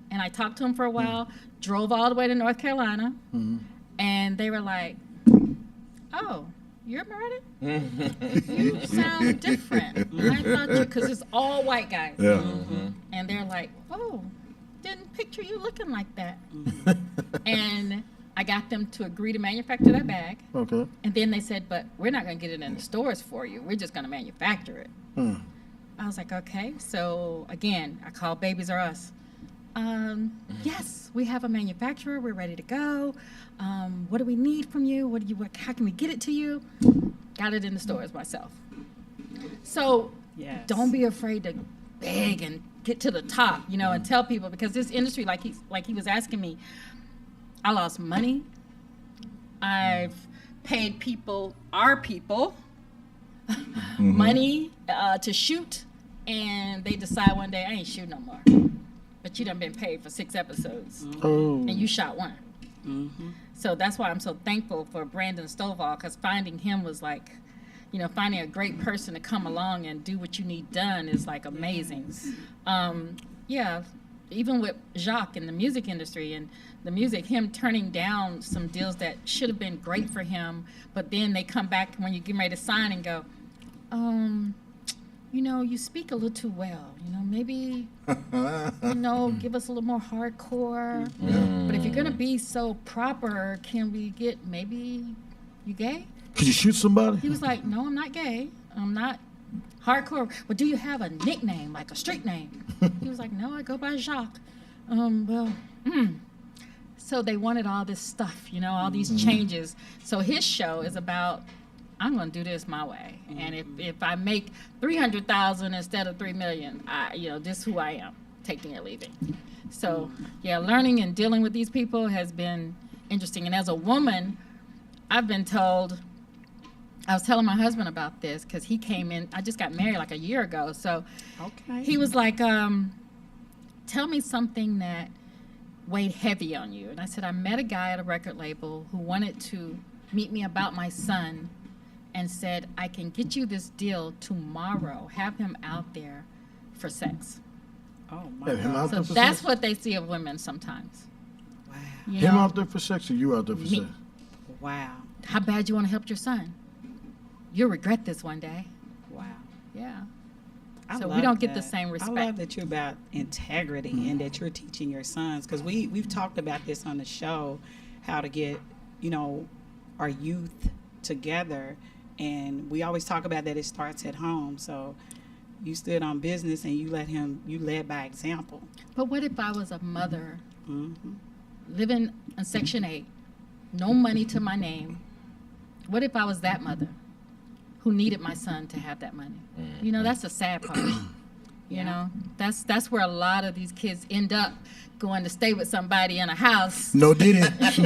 And I talked to them for a while, drove all the way to North Carolina, and they were like, oh, you're Moretta? You sound different. I thought you, because it's all white guys. Yeah. And they're like, oh, didn't picture you looking like that. And I got them to agree to manufacture that bag. Okay. And then they said, but we're not going to get it in the stores for you. We're just going to manufacture it. I was like, okay. So again, I called Babies R Us. Yes, we have a manufacturer. We're ready to go. What do we need from you? How can we get it to you? Got it in the stores myself. So Yes. don't be afraid to beg and get to the top, and tell people, because this industry, like he was asking me, I lost money. I've paid our people, money to shoot, and they decide one day, I ain't shooting no more. But you done been paid for 6 episodes, and you shot 1. So that's why I'm so thankful for Brandon Stovall, because finding him was like, finding a great person to come along and do what you need done is like amazing. Yeah, even with Jacques in the music industry and the music, him turning down some deals that should have been great for him, but then they come back when you're getting ready to sign and go, you speak a little too well. Maybe, give us a little more hardcore. But if you're going to be so proper, can we get maybe you gay? Could you shoot somebody? He was like, no, I'm not gay. I'm not hardcore. Well, do you have a nickname, like a street name? He was like, no, I go by Jacques. So they wanted all this stuff, all these changes. So his show is about, I'm going to do this my way. And if I make 300,000 instead of 3 million, this is who I am, taking or leaving. So, learning and dealing with these people has been interesting. And as a woman, I've been told, I was telling my husband about this because he came in, I just got married like a year ago. So he was like, tell me something that weighed heavy on you. And I said, I met a guy at a record label who wanted to meet me about my son and said, I can get you this deal tomorrow. Have him out there for sex. Oh, my Him God. out So there for that's sex? what they see of women sometimes. Wow. You Him know? out there for sex or you out there for Me. sex? Wow. How bad you want to help your son? You'll regret this one day. Wow. Yeah. I So we love don't get the that. same I respect. love that you're about integrity and that you're teaching your sons, because we've talked about this on the show, how to get our youth together, and we always talk about that it starts at home. So you stood on business and you led by example. But what if I was a mother Mm-hmm. living in Section 8, no money to my name? What if I was that mother who needed my son to have that money? That's the sad part. That's where a lot of these kids end up going to stay with somebody in a house. No diddy. That's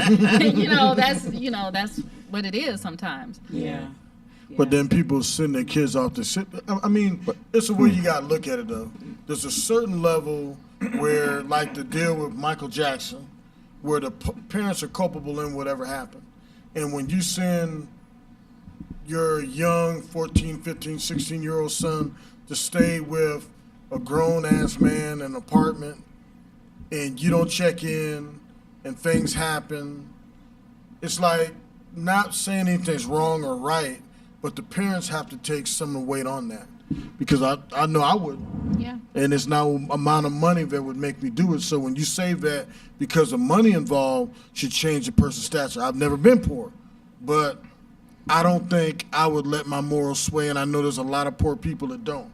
what it is sometimes. Yeah. But then people send their kids off to sit. I mean, it's the way you got to look at it, though. There's a certain level where, like the deal with Michael Jackson, where the parents are culpable in whatever happened. And when you send your young 14, 15, 16-year-old son to stay with a grown-ass man in an apartment and you don't check in and things happen, it's like not saying anything's wrong or right, but the parents have to take some of the weight on that. Because I know I would. Yeah. And it's no amount of money that would make me do it. So when you say that because the money involved should change a person's stature, I've never been poor. But I don't think I would let my morals sway, and I know there's a lot of poor people that don't.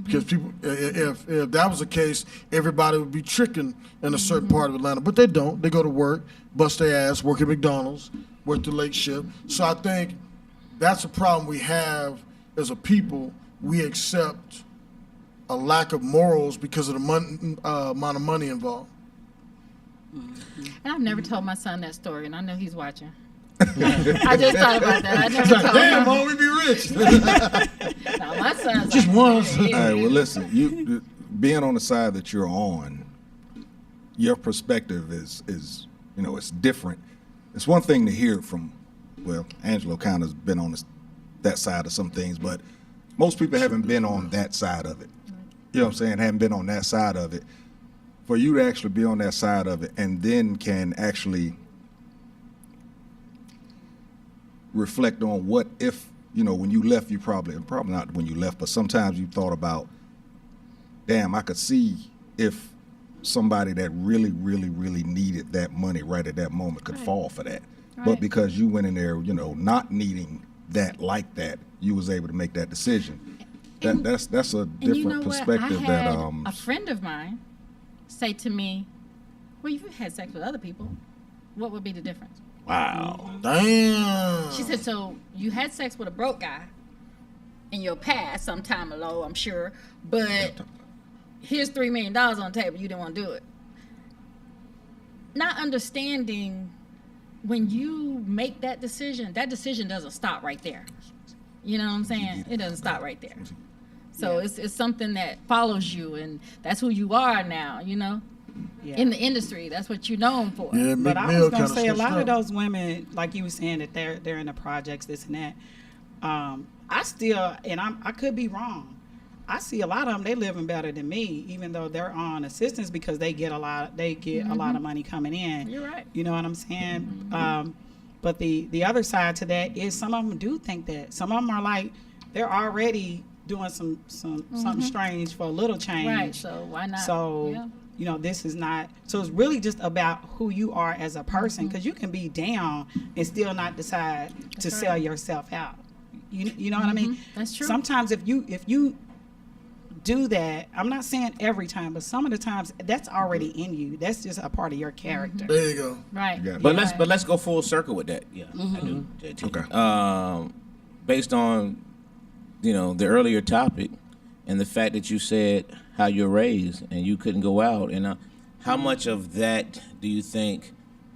Because people, if that was the case, everybody would be tricking in a certain part of Atlanta. But they don't. They go to work, bust their ass, work at McDonald's, work the late shift. So I think that's a problem we have as a people. We accept a lack of morals because of the amount of money involved. And I've never told my son that story, and I know he's watching. I just thought about that. I never told Damn, him. Mom, we be rich. No, my son's Just like, once. All right, well, listen, you being on the side that you're on, your perspective is it's different. It's one thing to hear it from, Angelo kind of has been on that side of some things, but most people haven't been on that side of it. You know what I'm saying? Haven't been on that side of it. For you to actually be on that side of it and then can actually reflect on what if, when you left, you probably not when you left, but sometimes you thought about, damn, I could see if somebody that really, really, really needed that money right at that moment could fall for that. But Right. because you went in there, not needing that like that, you was able to make that decision. That's a And you different know what? perspective I had that a friend of mine say to me, well, you've had sex with other people. What would be the difference? wow. Damn. She said, so you had sex with a broke guy in your past some time ago, I'm sure, but here's $3 million on the table. You didn't want to do it. Not understanding when you make that decision doesn't stop right there. You know what I'm saying? It doesn't stop right there. So it's something that follows you, and that's who you are now, Yeah. in the industry. That's what you're known for. Yeah, But I McMill was gonna kinda say a lot of switched up. those women, like you were saying, that they're in the projects, this and that. I still, and I could be wrong. I see a lot of them. They living better than me, even though they're on assistance because they get a lot. They get a lot of money coming in. You're right. You know what I'm saying? But the other side to that is some of them do think that. Some of them are like they're already doing something strange for a little change. Right. So why not? So. Yeah. You know, this is not, so it's really just about who you are as a person, because you can be down and still not decide to sell yourself out. You know what I mean? That's true. Sometimes if you do that, I'm not saying every time, but some of the times that's already in you. That's just a part of your character. There you go. Right. Yeah. But let's go full circle with that. Yeah, I do. JT. Okay. Based on the earlier topic and the fact that you said how you're raised and you couldn't go out, and how much of that do you think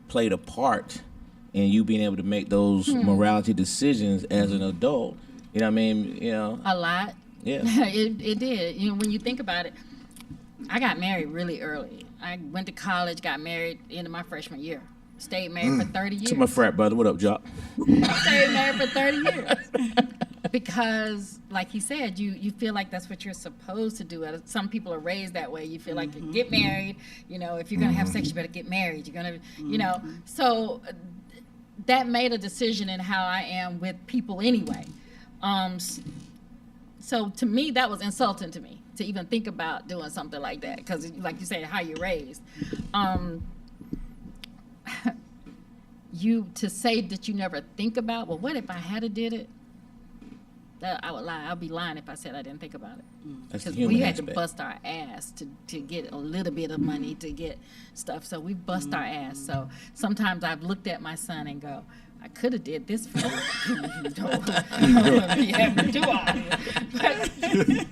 played a part in you being able to make those morality decisions as an adult? You know what I mean? A lot. Yeah. it did. When you think about it, I got married really early. I went to college, got married into my freshman year. Stayed married for 30 years. To my frat brother, what up, Jock? Stayed married for 30 years. Because, like he said, you feel like that's what you're supposed to do. Some people are raised that way. You feel like you get married. If you're going to have sex, you better get married. You're going to, So that made a decision in how I am with people anyway. So to me, that was insulting to me to even think about doing something like that. Because, like you said, how you're raised. To say that you never think about, well, what if I had did it? I would lie. I'd be lying if I said I didn't think about it. That's the Because human we had aspect. to bust our ass to get a little bit of money to get stuff. So we bust our ass. So sometimes I've looked at my son and go, I could have did this for you. Don't be having to do all this.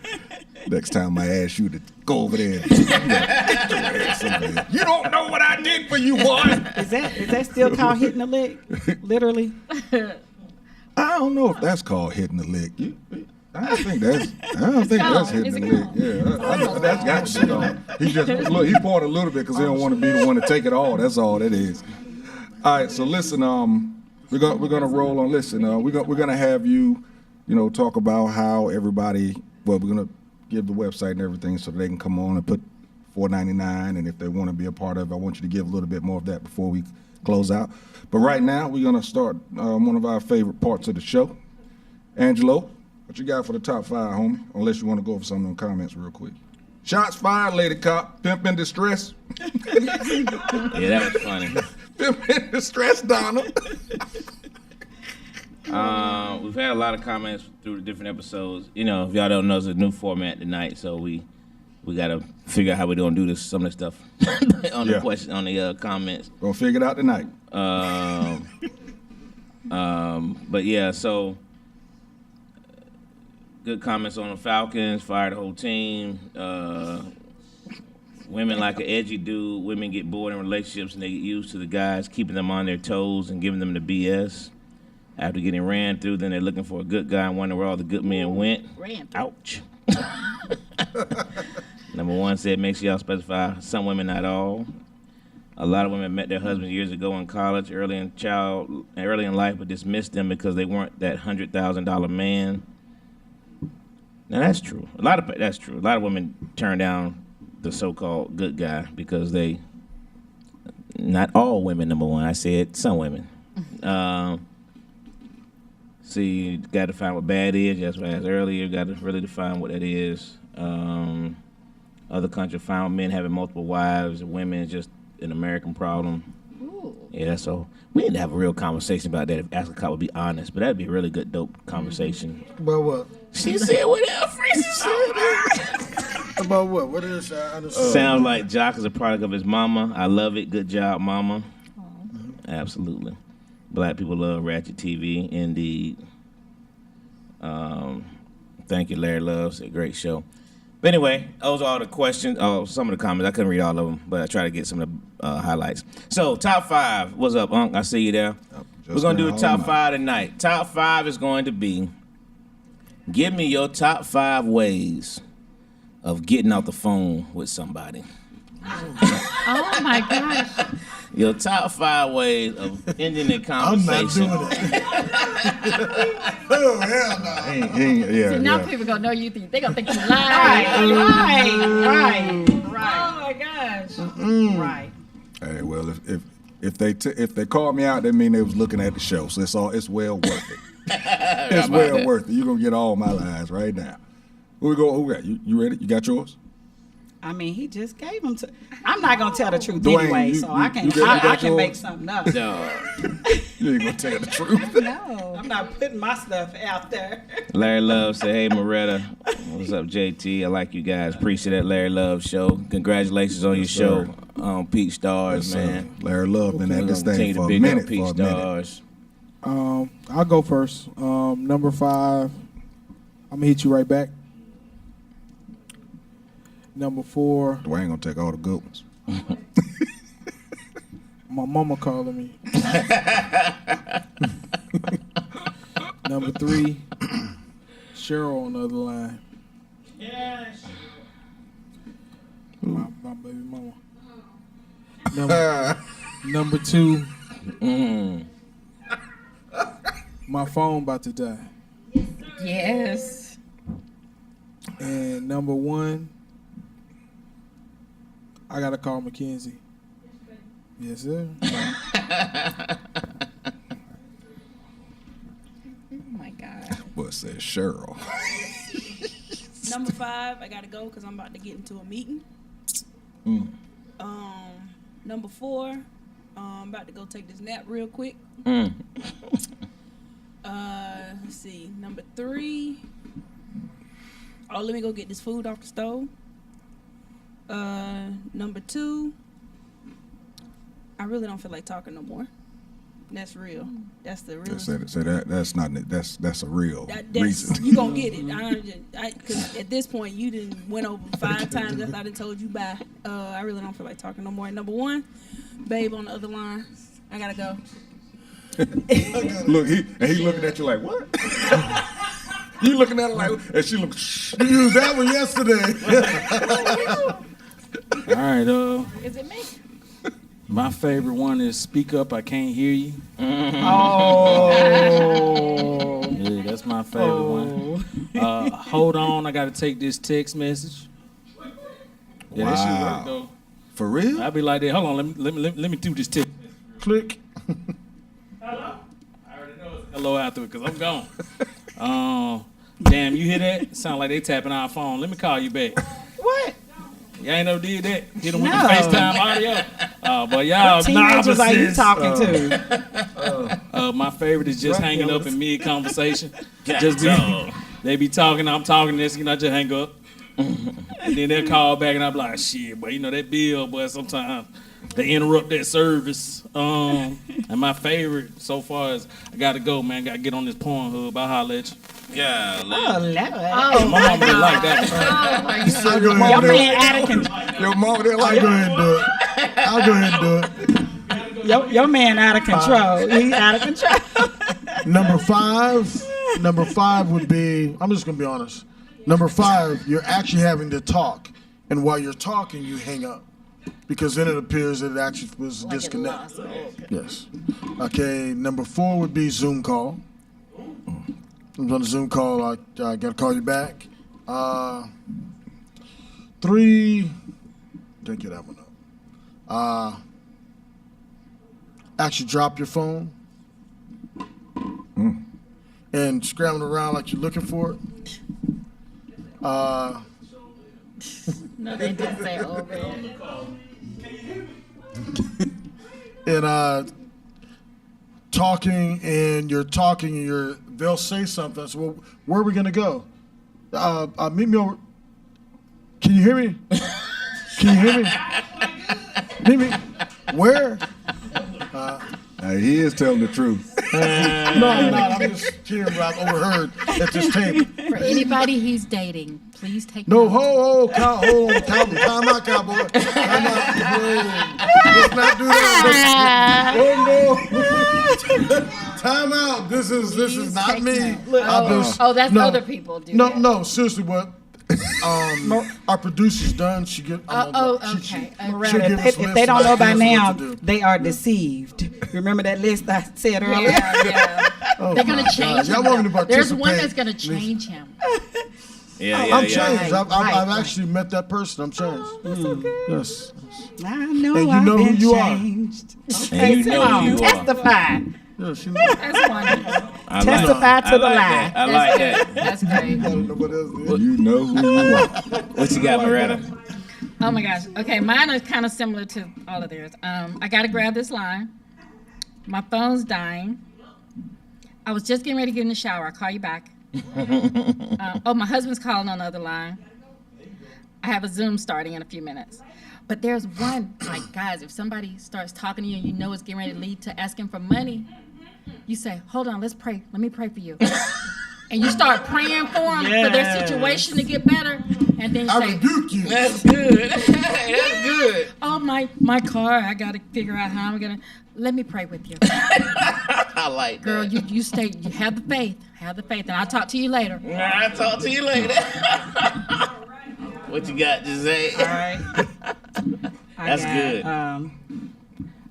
Next time I ask you to go over there. You don't know what I did for you, boy. Is that still called hitting the lick? Literally? I don't know if that's called hitting the lick. I don't think that's hitting Is the it lick. gone? Yeah, that's got to be gone. He just look. He pointed a little bit because he don't want to be the one to take it all. That's all it is. All right. So listen. We're gonna roll on. Listen. We're gonna have you, talk about how everybody. Well, we're gonna give the website and everything so they can come on and put $4.99, and if they want to be a part of it, I want you to give a little bit more of that before we close out. But right now, we're gonna start one of our favorite parts of the show. Angelo, what you got for the top 5, homie? Unless you want to go over some of them comments real quick. Shots fired, lady cop. Pimp in distress. Yeah, that was funny. Pimp in distress, Donna. We've had a lot of comments through the different episodes. If y'all don't know, it's a new format tonight, so we got to figure out how we're gonna do this. Some of the stuff on the question, on the comments. Gonna figure it out tonight. But yeah, so good comments on the Falcons. Fire the whole team. Women like an edgy dude. Women get bored in relationships and they get used to the guys keeping them on their toes and giving them the BS. After getting ran through, then they're looking for a good guy and wondering where all the good men went. Ran through. Ouch. Number 1 said, make sure y'all specify some women, not all. A lot of women met their husbands years ago in college, early in life, but dismissed them because they weren't that $100,000 man. Now that's true. That's true. A lot of women turn down the so-called good guy because not all women. Number 1, I said some women. See, you got to define what bad is. That's what I asked earlier. You got to really define what that is. Other countries found men having multiple wives. Women is just an American problem. Ooh. Yeah, so we need to have a real conversation about that if Ask a Cop would be honest. But that'd be a really good, dope conversation. About what? She said whatever Freezy said. About what? What is that? Sounds like Jock is a product of his mama. I love it. Good job, mama. Absolutely. Black people love Ratchet TV, indeed. Thank you, Larry Loves. A great show. But anyway, those are all the questions. Oh, some of the comments. I couldn't read all of them, but I tried to get some of the highlights. So, top 5. What's up, Unc? I see you there. We're going to do a top 5 tonight. Top 5 is going to be, give me your top 5 ways of getting off the phone with somebody. Oh my gosh. Your top 5 ways of ending a I'm not conversation. doing it. Oh, hell no. Yeah, Now yeah. people gonna know you think they're gonna think you lying. Right. Oh my gosh. Right. Hey, well, if they called me out, that mean they was looking at the show. So it's well worth it. It's well worth it. You're gonna get all my lies right now. Who got? You ready? You got yours? I mean, he just gave them to. I'm not gonna tell the truth Dwayne, anyway, you- so you- I can you got I can make yours? something up. No. You ain't gonna tell the truth. No. I'm not putting my stuff out there. Larry Love said, "Hey, Moretta, what's up, JT? I like you guys. Appreciate that Larry Love show. Congratulations on your show on Peak Stars, man. Larry Love been at this Continue thing to for a big minute. up Peak For a minute. Stars. I'll go first. Number 5, I'm gonna hit you right back. Number 4, Dwayne gonna take all the good ones. my mama calling me. Number 3, Cheryl on the other line. Yes. My baby mama. Number 2, my phone about to die. Yes. And number 1, I gotta call Mackenzie. Yes, sir. Oh my God. What says Cheryl? Number 5, I gotta go because I'm about to get into a meeting. Number 4, I'm about to go take this nap real quick. Let's see. Number 3, let me go get this food off the stove. Number 2, I really don't feel like talking no more. That's real. That's the real. Say that's not that's a real reason. You gonna get it. Because at this point you didn't went over 5 times after I done told you bye. I really don't feel like talking no more. Number 1, babe on the other line. I gotta go. Look, he looking at you like what? You looking at her like, and she look. You used that one yesterday. All right, Is it me? my favorite one is "Speak Up, I Can't Hear You." Oh. Yeah, that's my favorite one. Hold on, I got to take this text message. Yeah, that shit Wow. work though. For real? I'd be like that. Hold on, let me do this text. Click. I already know it's hello after because I'm gone. Damn, you hear that? Sound like they tapping our phone. Let me call you back. What? Y'all ain't never did that. Hit them with No. the FaceTime audio. But y'all Teenagers are you novices. talking to? My favorite is just hanging up in mid conversation. Just dog. they be talking, I'm talking this, I just hang up. And then they'll call back and I'm like, shit, but that bill, but sometimes they interrupt that service. And my favorite so far is I gotta go, man. Gotta get on this Pornhub. I'll holler at you. Yeah, Oh, Lord. My mama didn't like that one. I'll go ahead Your and do man it. out of control. Your mama didn't I'll like go ahead and do it. I'll go ahead and do it. Your man out of control. He's out of control. Number 5 would be, I'm just going to be honest. Number 5, you're actually having to talk. And while you're talking, you hang up. Because then it appears that it actually was a Like it disconnect. lost. Oh, okay. Yes. Okay, number 4 would be Zoom call. I'm on a Zoom call. I got to call you back. 3, didn't get that one up. Actually drop your phone and scrambling around like you're looking for it. No, they didn't say over. And talking and they'll say something. I said, well, where are we gonna go? Meet me over. Can you hear me? Can you hear me? Meet me. Where? He is telling the truth. No, I'm not. I'm just hearing what I've overheard at this table. For anybody he's dating, please take No, note. hold on, cowboy. Time out, cowboy. Time out. Whoa. Let's not do that. Oh no. Time out. This is not me. Oh, that's No. other people do No, that. no, seriously, what? Our producer's done. She get. Okay. Loretta, give us a if list they don't of know by ideas of now, what to do. they are deceived. Remember that list I said earlier? Yeah. They're gonna change Y'all him. want me to though. There's one participate? that's gonna change him. Yeah, I'm yeah. changed. I've Right. actually met that person. I'm changed. That's so good. Yes. I know And you I've know who been you are. changed. And you Come know on, who you are. testify. Yes, you know. That's wonderful. I Testify to the lie. that. I like that. That's great. Nobody else did. You know who you are. What you got, Loretta? Oh my gosh. Okay, mine is kind of similar to all of theirs. I gotta grab this line. My phone's dying. I was just getting ready to get in the shower. I'll call you back. My husband's calling on the other line. I have a Zoom starting in a few minutes. But there's one, like, guys, if somebody starts talking to you and you know it's getting ready to lead to asking for money, you say, hold on, let's pray. Let me pray for you. And you start praying for them, for their situation to get better. And then you I say, rebuke you. That's good. That's good. oh, my car, I got to figure out how I'm going to, let me pray with you. I like Girl, that. you stay, you have the faith, and I'll talk to you later. I'll talk to you later. What you got to say? All right. That's good. All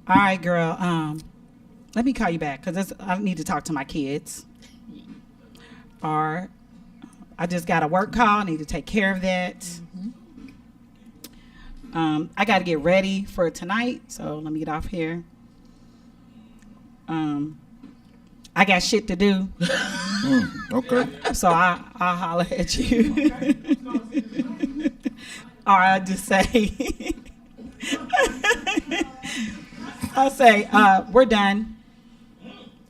right, girl. Let me call you back because I need to talk to my kids. Or I just got a work call. I need to take care of that. I got to get ready for tonight, so let me get off here. I got shit to do, Okay. so I'll holler at you. Or I'll just say, I'll say, we're done.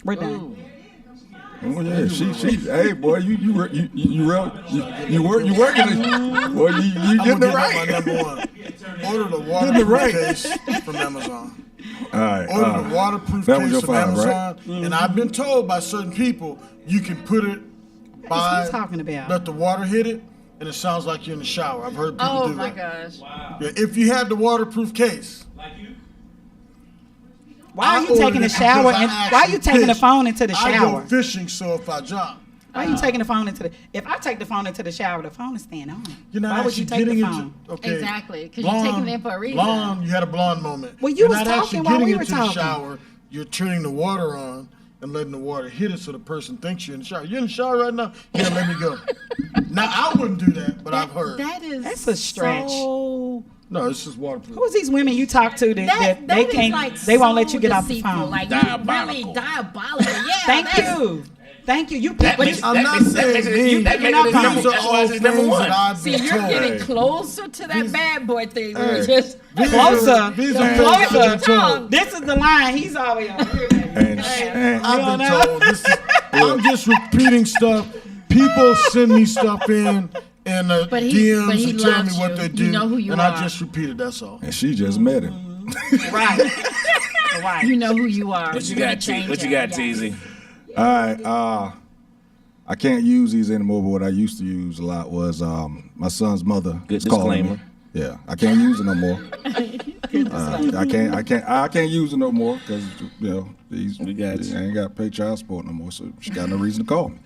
We're done. Oh yeah, she. Hey boy, you working it. Boy, you I'm getting gonna it get right. my number one. Order the waterproof case from Amazon. All right. Order the waterproof that was case your from five, right? Amazon. And I've been told by certain people you can put it by What's he talking about? let the water hit it, and it sounds like you're in the shower. I've heard people Oh do my that. gosh. Yeah, if you have the waterproof case. Why are you I taking ordered the it shower? because I And why are you actually taking the fish. phone into the I shower? go fishing, so if I jump, Why are you taking the phone into the? If I take the phone into the shower, the phone is staying on. you're not Why would actually you take the getting phone? into. Okay. Exactly, 'cause you're taking it in for a reason. Blonde, you had a blonde moment. Well, you You're was not talking actually while getting we were into the talking. shower. You're turning the water on and letting the water hit it so the person thinks you're in the shower. You're in the shower right now? Yeah, let me go. Now, I wouldn't do that, but I've heard. That is That's a stretch. So, No, it's just waterproof. Who's these women you talk to that they that is can't? like they won't let so you get off the deceitful. phone. Like Diabolical. You really diabolical. Yeah. Thank that's- you. Thank you. You That people. makes, I'm that not makes, saying that makes it, me. that makes not it number, These are that's why all it's things number that one. I've See, been you're told. getting closer to that bad boy thing. We're just Closer. These are Closer. things I've been told. This is the line. He's always over here. And I've been told. I'm just repeating stuff. People send me stuff in But he DMs and tell me loves what you. they You do, know who you and are. I just repeated. That's all. and she just met him. Right. Right. you know who you are. What you You're gonna got, change What you him. got, Yeah. Teasy? All right. I can't use these anymore, but what I used to use a lot was my son's mother. Good is calling disclaimer. me. Yeah, I can't use it no more. I can't use it no more because We got you. I ain't got to pay child support no more, so she got no reason to call me.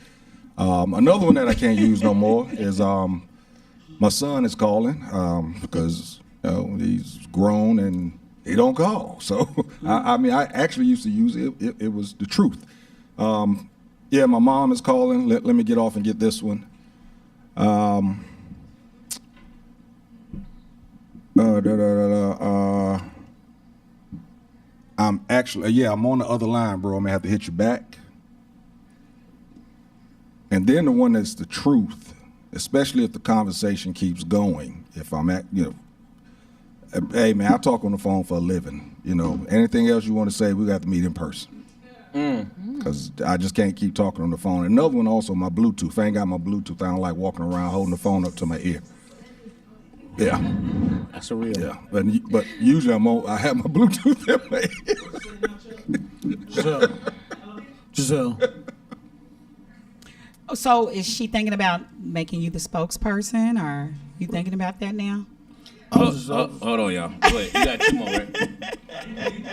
Another one that I can't use no more is my son is calling because he's grown and he don't call. So I actually used to use it. It was the truth. Yeah, my mom is calling. Let me get off and get this one. I'm actually, I'm on the other line, bro. I'm gonna have to hit you back. And then the one that's the truth, especially if the conversation keeps going. If I'm hey man, I talk on the phone for a living. Anything else you want to say, we got to meet in person. Because I just can't keep talking on the phone. Another one also, my Bluetooth. If I ain't got my Bluetooth, I don't like walking around holding the phone up to my ear. Yeah, That's a real. yeah. But usually I have my Bluetooth in my ear. Giselle. So is she thinking about making you the spokesperson, or you thinking about that now? Hold on, y'all. Wait, you got two more, right?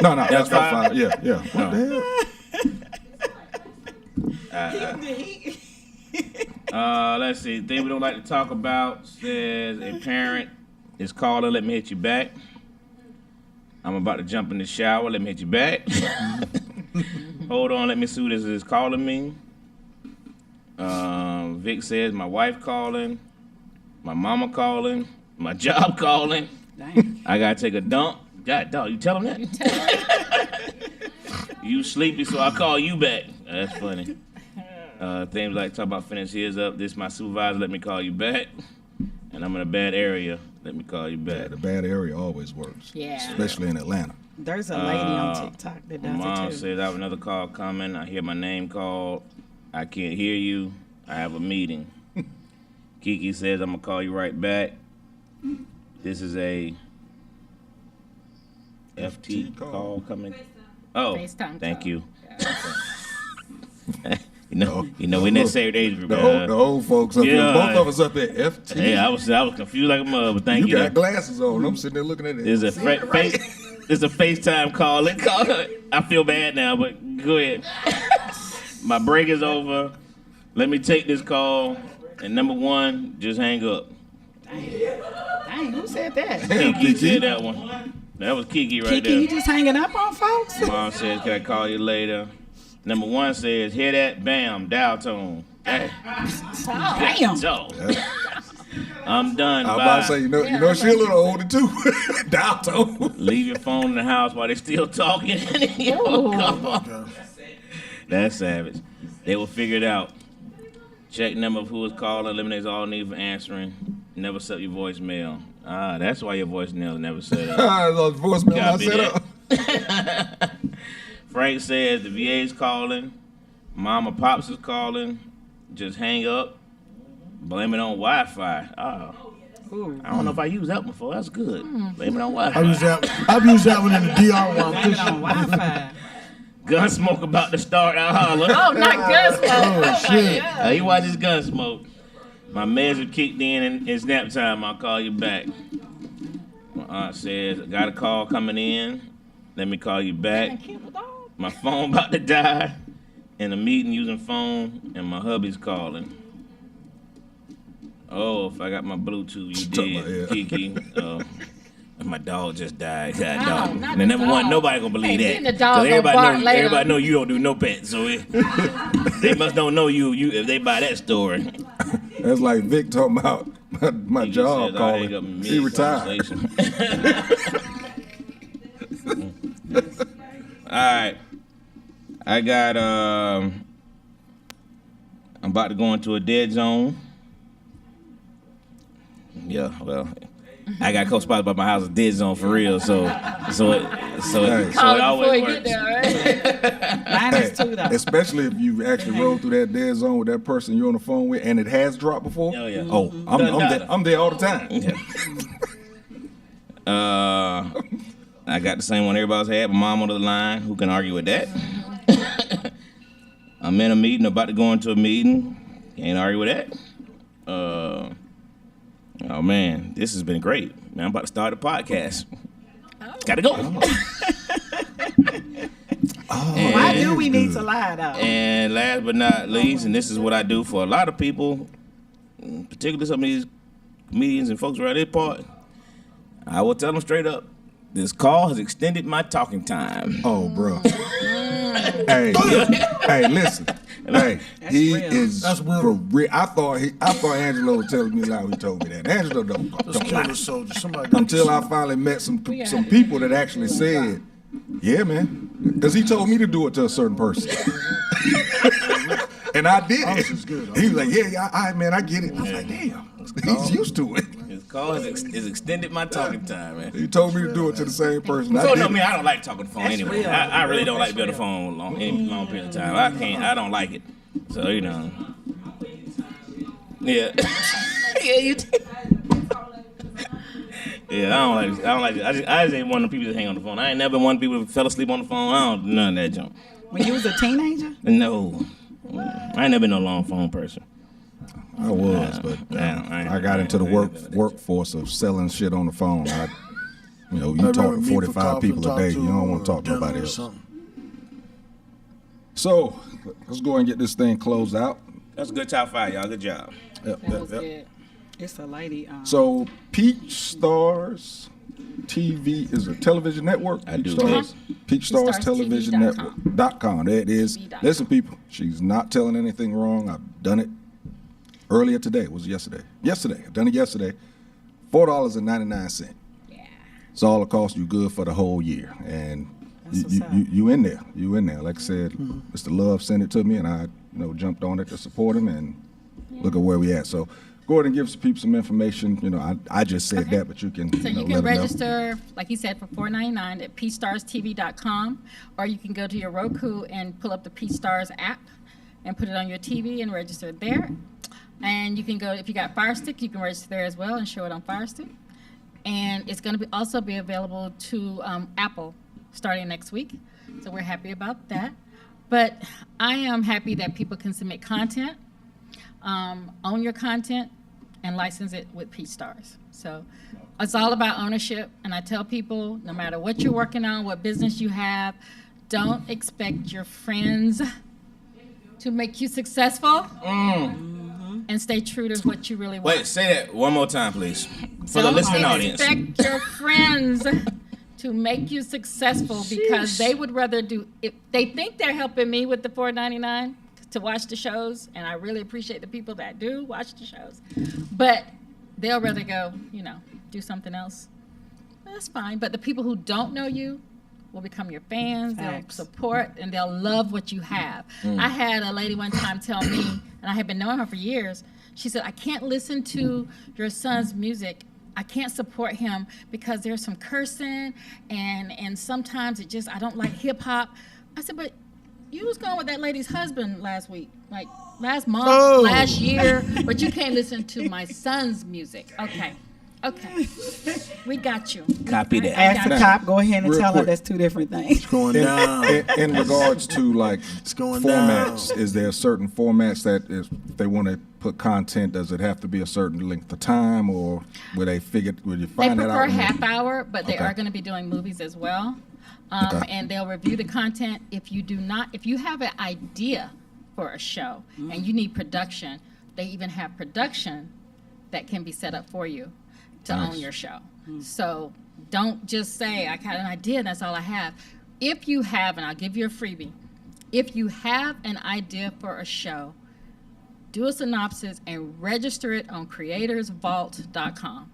No, That's that's five? five. Yeah. What the hell? Let's see. Thing we don't like to talk about says a parent is calling. Let me hit you back. I'm about to jump in the shower. Let me hit you back. Hold on. Let me see who this is calling me. Vic says my wife calling, my mama calling, my job calling. Dang. I gotta take a dump. God, dog, you tell him that? You sleepy, so I call you back. That's funny. Things like talk about finish here's up. This my supervisor. Let me call you back. And I'm in a bad area. Let me call you Yeah, back. the bad area always works. Yeah. Especially in Atlanta. There's a lady on TikTok that does Mom it too. says I have another call coming. I hear my name called. I can't hear you. I have a meeting. Kiki says I'm gonna call you right back. This is a FT call coming. Oh, FaceTime thank call. you. You know, we're in that same age group. The old folks up here, Yeah. both of us up here, FT. Hey, I was confused like a mother. But thank You you. got glasses on. I'm sitting there looking at it. There's a there's a FaceTime call. I feel bad now, but go ahead. My break is over. Let me take this call. And number one, just hang up. Dang, who said that? Kiki said that one. That was Kiki right Kiki, you there. just hanging up on folks? Mom says, can I call you later? Number one says, hear that? Bam, dial tone. Hey, Damn. so, I'm done. I was Bye. about to say, you know, she a little older too. Dial tone. Leave your phone in the house while they still talking. That's savage. They will figure it out. Check number of who is calling. Eliminates all need for answering. Never set your voicemail. Ah, that's why your voicemail never set up. The voicemail I Copy set that. up. Frank says the VA's calling. Mama Pops is calling. Just hang up. Blame it on Wi-Fi. Oh. I don't know if I used that one before. That's good. Blame it on Wi-Fi. I've used that one in the DR one. Blame it on Wi-Fi. Gunsmoke about to start. I'll holler. Oh, not Gunsmoke. Oh, shit. He watches Gunsmoke. My measure kicked in and it's nap time. I'll call you back. My aunt says, I got a call coming in. Let me call you back. My phone about to die. In a meeting using phone, and my hubby's calling. Oh, if I got my Bluetooth, you Talking about, yeah. did, Kiki. My dog just died. God, No, dog. not And the number one, dog. nobody gonna believe Hey, that. then the dog 'Cause gonna bark later. everybody know you don't do no pets, so they must don't know you if they buy that story. That's like Vic talking about my He job says, "I'll hang up calling. in He retired. mid-conversation." All right, I got I'm about to go into a dead zone. Yeah, well, I got co-spotted by my house a dead zone for real, so it Call it it before always you works. get there, right? Mine is two, though. Especially if you actually roll through that dead zone with that person you're on the phone with, and it has dropped before. Oh, yeah. Oh, I'm there all the time. I got the same one everybody's had. My mom on the line. Who can argue with that? I'm in a meeting, about to go into a meeting. Can't argue with that. Oh man, this has been great. Man, I'm about to start a podcast. Gotta go. Why do we need to lie, though? And last but not least, and this is what I do for a lot of people, particularly some of these comedians and folks around this part, I will tell them straight up, this call has extended my talking time. Oh, bro. Hey, listen. Hey, he real. is That's real. for real. I thought Angelo was telling me a lie when he told me that. Angelo don't Let's kill lie. the soldier. Somebody got Until this. I finally met some people that actually said, yeah, man. Because he told me to do it to a certain person. And I did This is it. good. He was like, yeah, all right, man, I get it. I was like, damn. He's used to it. This call has extended my talking time, man. He told me to do it to the same person. I So did no, it. me, I don't like talking on the phone That's anyway. real. I really don't like to be on the phone any long period of time. I don't like it. So you know. Yeah. Yeah, you. Yeah, I don't like it. I just ain't one of the people that hang on the phone. I ain't never been one of the people that fell asleep on the phone. I don't do none of that junk. When you was a teenager? No. I ain't never been no long phone person. I was, but I got into the workforce of selling shit on the phone. You talk to 45 people a day. You don't want to talk to dinner nobody or else. something. So let's go and get this thing closed out. That's a good top 5, y'all. Good job. Yep, That yep, was yep. good. It's a lady. So Peach Stars TV is a television network. I do. Peach Stars PeachStarsTV.com. Television Network.com. That is. TV.com. Listen, people, she's not telling anything wrong. I've done it earlier today. Was it yesterday? Yesterday. I've done it yesterday. $4.99. Yeah. It's all it costs you good for the whole year. And That's what's up. you in there. You in there. Like I said, Mr. Love sent it to me, and I jumped on it to support him, and look at where we at. So go ahead and give some people some information. I just said that, but you can So you let can them know. register, like he said, for $4.99 at PeachStarsTV.com, or you can go to your Roku and pull up the Peach Stars app and put it on your TV and register there. And you can go, if you got Fire Stick, you can register there as well and show it on Fire Stick. And it's going to also be available to Apple starting next week. So we're happy about that. But I am happy that people can submit content, own your content, and license it with Peach Stars. So it's all about ownership. And I tell people, no matter what you're working on, what business you have, don't expect your friends to make you successful. And stay true to what you really want. Wait, say that one more time, please, for the Don't listening audience. expect your friends to make you successful because they would rather do. If they think they're helping me with the $4.99 to watch the shows, and I really appreciate the people that do watch the shows, but they'll rather go, do something else. That's fine. But the people who don't know you will become your fans. Facts. They'll support, and they'll love what you have. I had a lady one time tell me, and I had been knowing her for years, she said, I can't listen to your son's music. I can't support him because there's some cursing, and sometimes I don't like hip hop. I said, but you was going with that lady's husband last week, like last month, last year, but you can't listen to my son's music. Okay. We got you. Copy that. Ask the cop. Go ahead and Real tell her quick. that's two different things. It's going down. In regards to like going formats, is there certain formats that if they want to put content, does it have to be a certain length of time, or would you They find that prefer out? half hour, but they Okay. are going to be doing movies as well. Okay. And they'll review the content. If you have an idea for a show and you need production, they even have production that can be set up for you to own your show. So don't just say, I got an idea, that's all I have. If you have, and I'll give you a freebie, if you have an idea for a show, do a synopsis and register it on creatorsvault.com.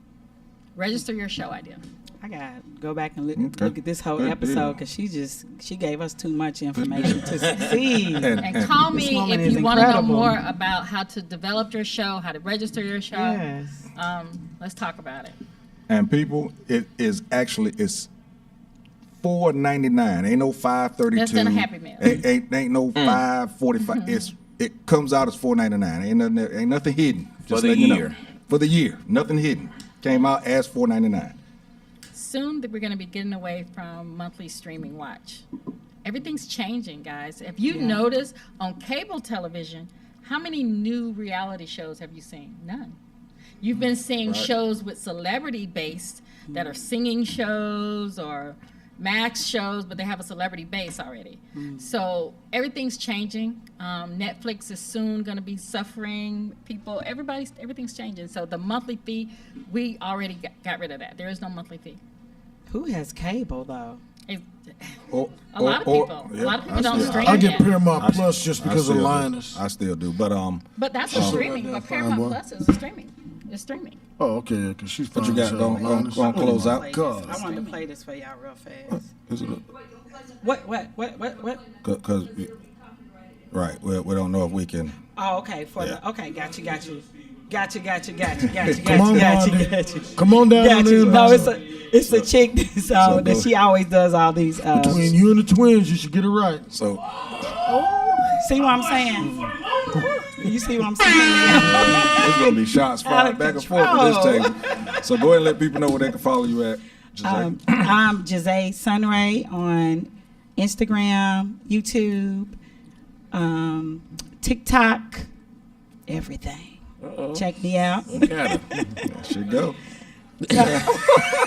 Register your show idea. I gotta go back and Okay. look at this whole Good episode deal. because she gave us too much information to see. And call me woman if is you want to know incredible. more about how to develop your show, how to register your show. Yes. Let's talk about it. And people, it's $4.99. Ain't no $5.32. Less than a Happy Meal. Ain't no $5.45. It comes out as $4.99. Ain't nothing hidden. Just the letting you know. year. For the year, nothing hidden. Came out as $4.99. Soon that we're going to be getting away from monthly streaming watch. Everything's changing, guys. If you notice on cable television, how many new reality shows have you seen? None. You've been seeing shows with celebrity based that are singing shows or Max shows, but they have a celebrity base already. So everything's changing. Netflix is soon going to be suffering. Everything's changing. So the monthly fee, we already got rid of that. There is no monthly fee. Who has cable though? It- A a lot of people. A lot of people don't stream I it. get Paramount Plus just because of Linus. I still do. But But that's a streaming. yeah, But fine, Paramount boy. Plus is a streaming. It's streaming. Oh, okay, because she's fine. what you got? as hell, Go Linus. on, close out. Play God. this. I wanted to play this for y'all real fast. Is it? What? Because right, we don't know if we can. Oh, okay. Got you. Come on, Blondie. Come on down Got there. you. No, it's a chick that go- she always does all these. Between you and the twins, you should get it right. So See what I'm saying? You see what I'm saying? there's gonna be shots Out fired of back and forth at this control. table. So go ahead and let people know where they can follow you at. Jose. I'm Jose Sunray on Instagram, YouTube, TikTok, everything. Check me out. There she go.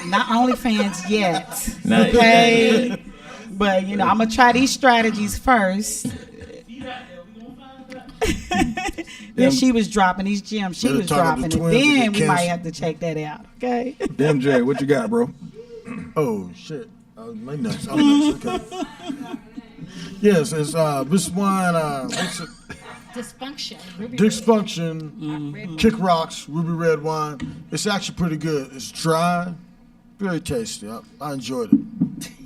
Not OnlyFans yet, Nice. okay? But I'm gonna try these strategies first. that she was dropping these gems. She Better was talk up dropping the it. twins to Then get we might canceled. have to check that out. Okay. MJ, what you got, bro? Oh shit! My nuts. Oh, nuts. Okay. Yes, it's this wine. What's it? Dysfunction. Ruby Dysfunction. Kick Rocks Ruby Red wine. It's actually pretty good. It's dry, very tasty. I enjoyed it.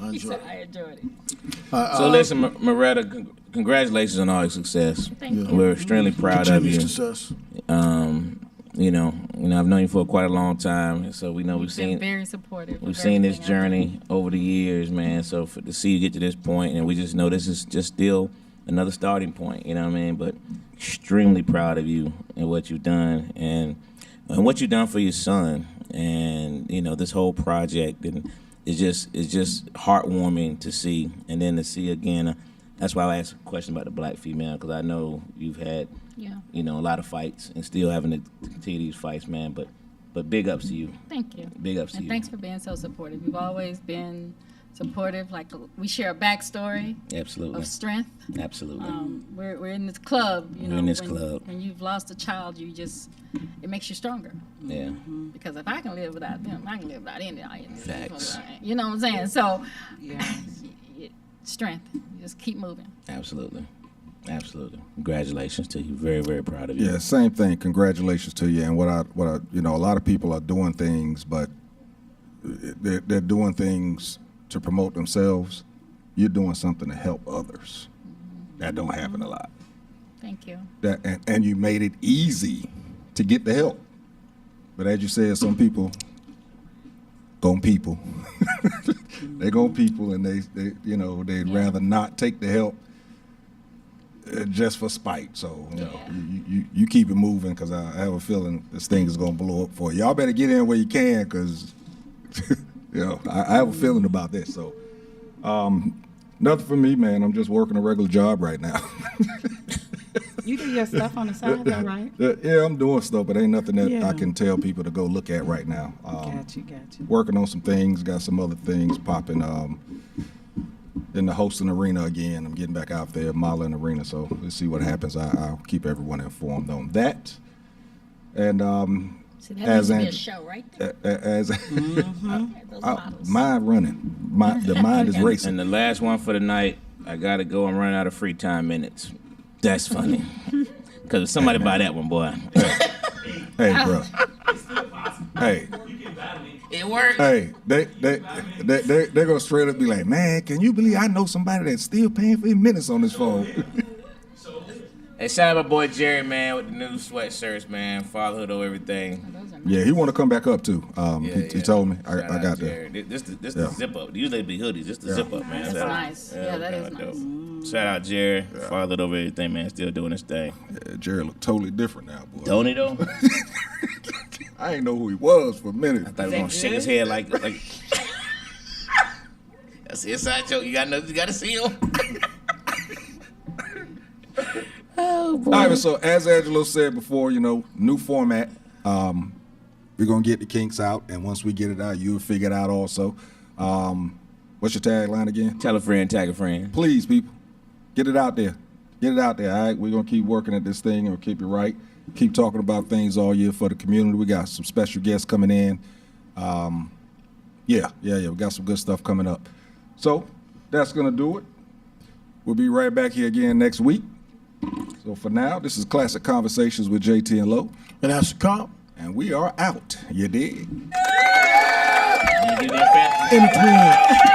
I He enjoyed said, it. I enjoyed it. So listen, Moretta, congratulations on all your success. Thank you. We're extremely proud of Continued you. success. You know, I've known you for quite a long time, and so we know You've been very supportive. we've of seen this everything I do. journey over the years, man. So to see you get to this point, and we just know this is just still another starting point. You know what I mean? But extremely proud of you and what you've done, and what you've done for your son, and you know this whole project, and it's just heartwarming to see, and then to see again. That's why I asked a question about the black female, because I know you've had, you know, a lot of fights and still having to continue these fights, man. But big ups to you. Thank you. Big ups to And you. thanks for being so supportive. You've always been supportive. Like we share a backstory Absolutely. of strength. Absolutely. We're in this club. You We're know, in this when, club. When you've lost a child, it makes you stronger. Yeah. Because if I can live without them, I can live without any. Facts. You know what I'm saying? So, Yeah. strength. You just keep moving. Absolutely. Absolutely. Congratulations to you. Very, very proud of you. Yeah, same thing. Congratulations to you. And what I, you know, a lot of people are doing things, but they're doing things to promote themselves. You're doing something to help others. That don't happen a lot. Thank you. And you made it easy to get the help. But as you said, some people gon' people. They gon' people, and they you know, they'd rather not take the help just for spite. So you know, you keep it moving, because I have a feeling this thing is gonna blow up for you. Y'all better get in where you can, because you know, I have a feeling about this. So nothing for me, man. I'm just working a regular job right now. You do your stuff on the side, though, right? Yeah, I'm doing stuff, but ain't nothing that Yeah. I can tell people to go look at right now. Got you. Working on some things, got some other things popping in the hosting arena again. I'm getting back out there, modeling arena, so let's see what happens. I'll keep everyone informed on that. And See, that needs to be a Ang- show right there. as Those models. mind running, the mind is racing. And the last one for the night, I got to go and run out of free time minutes. That's funny. Because if somebody buy that one, boy. Hey, bro. Hey. It worked. Hey, they're gonna straight up be like, man, can you believe I know somebody that's still paying for his minutes on his phone? Hey, shout out my boy Jerry, man, with the new sweatshirts, man. Fatherhood over everything. Those are nice. Yeah, he want to come back up too. He told me. Shout I out got Jerry. that. This Yeah. the zip up. Usually they be hoodies. This the zip up, man. That's nice. Yeah, that is dope. nice. Shout out Jerry. Fatherhood over everything, man. Still doing his thing. Yeah, Jerry look totally different now, boy. Don't he though? I ain't know who he was for a minute. I thought he was gonna shake his head like. That's the inside joke. You gotta see him. All right, so as Angelo said before, you know, new format. We're gonna get the kinks out, and once we get it out, you'll figure it out also. What's your tagline again? Tell a friend, tag a friend. Please, people, get it out there. Get it out there, all right? We're going to keep working at this thing and we'll keep it right. Keep talking about things all year for the community. We got some special guests coming in. Yeah. We got some good stuff coming up. So that's going to do it. We'll be right back here again next week. So for now, this is Classic Conversations with JT and Lo. And that's the comp. And we are out. You dig? You do that fast? In between.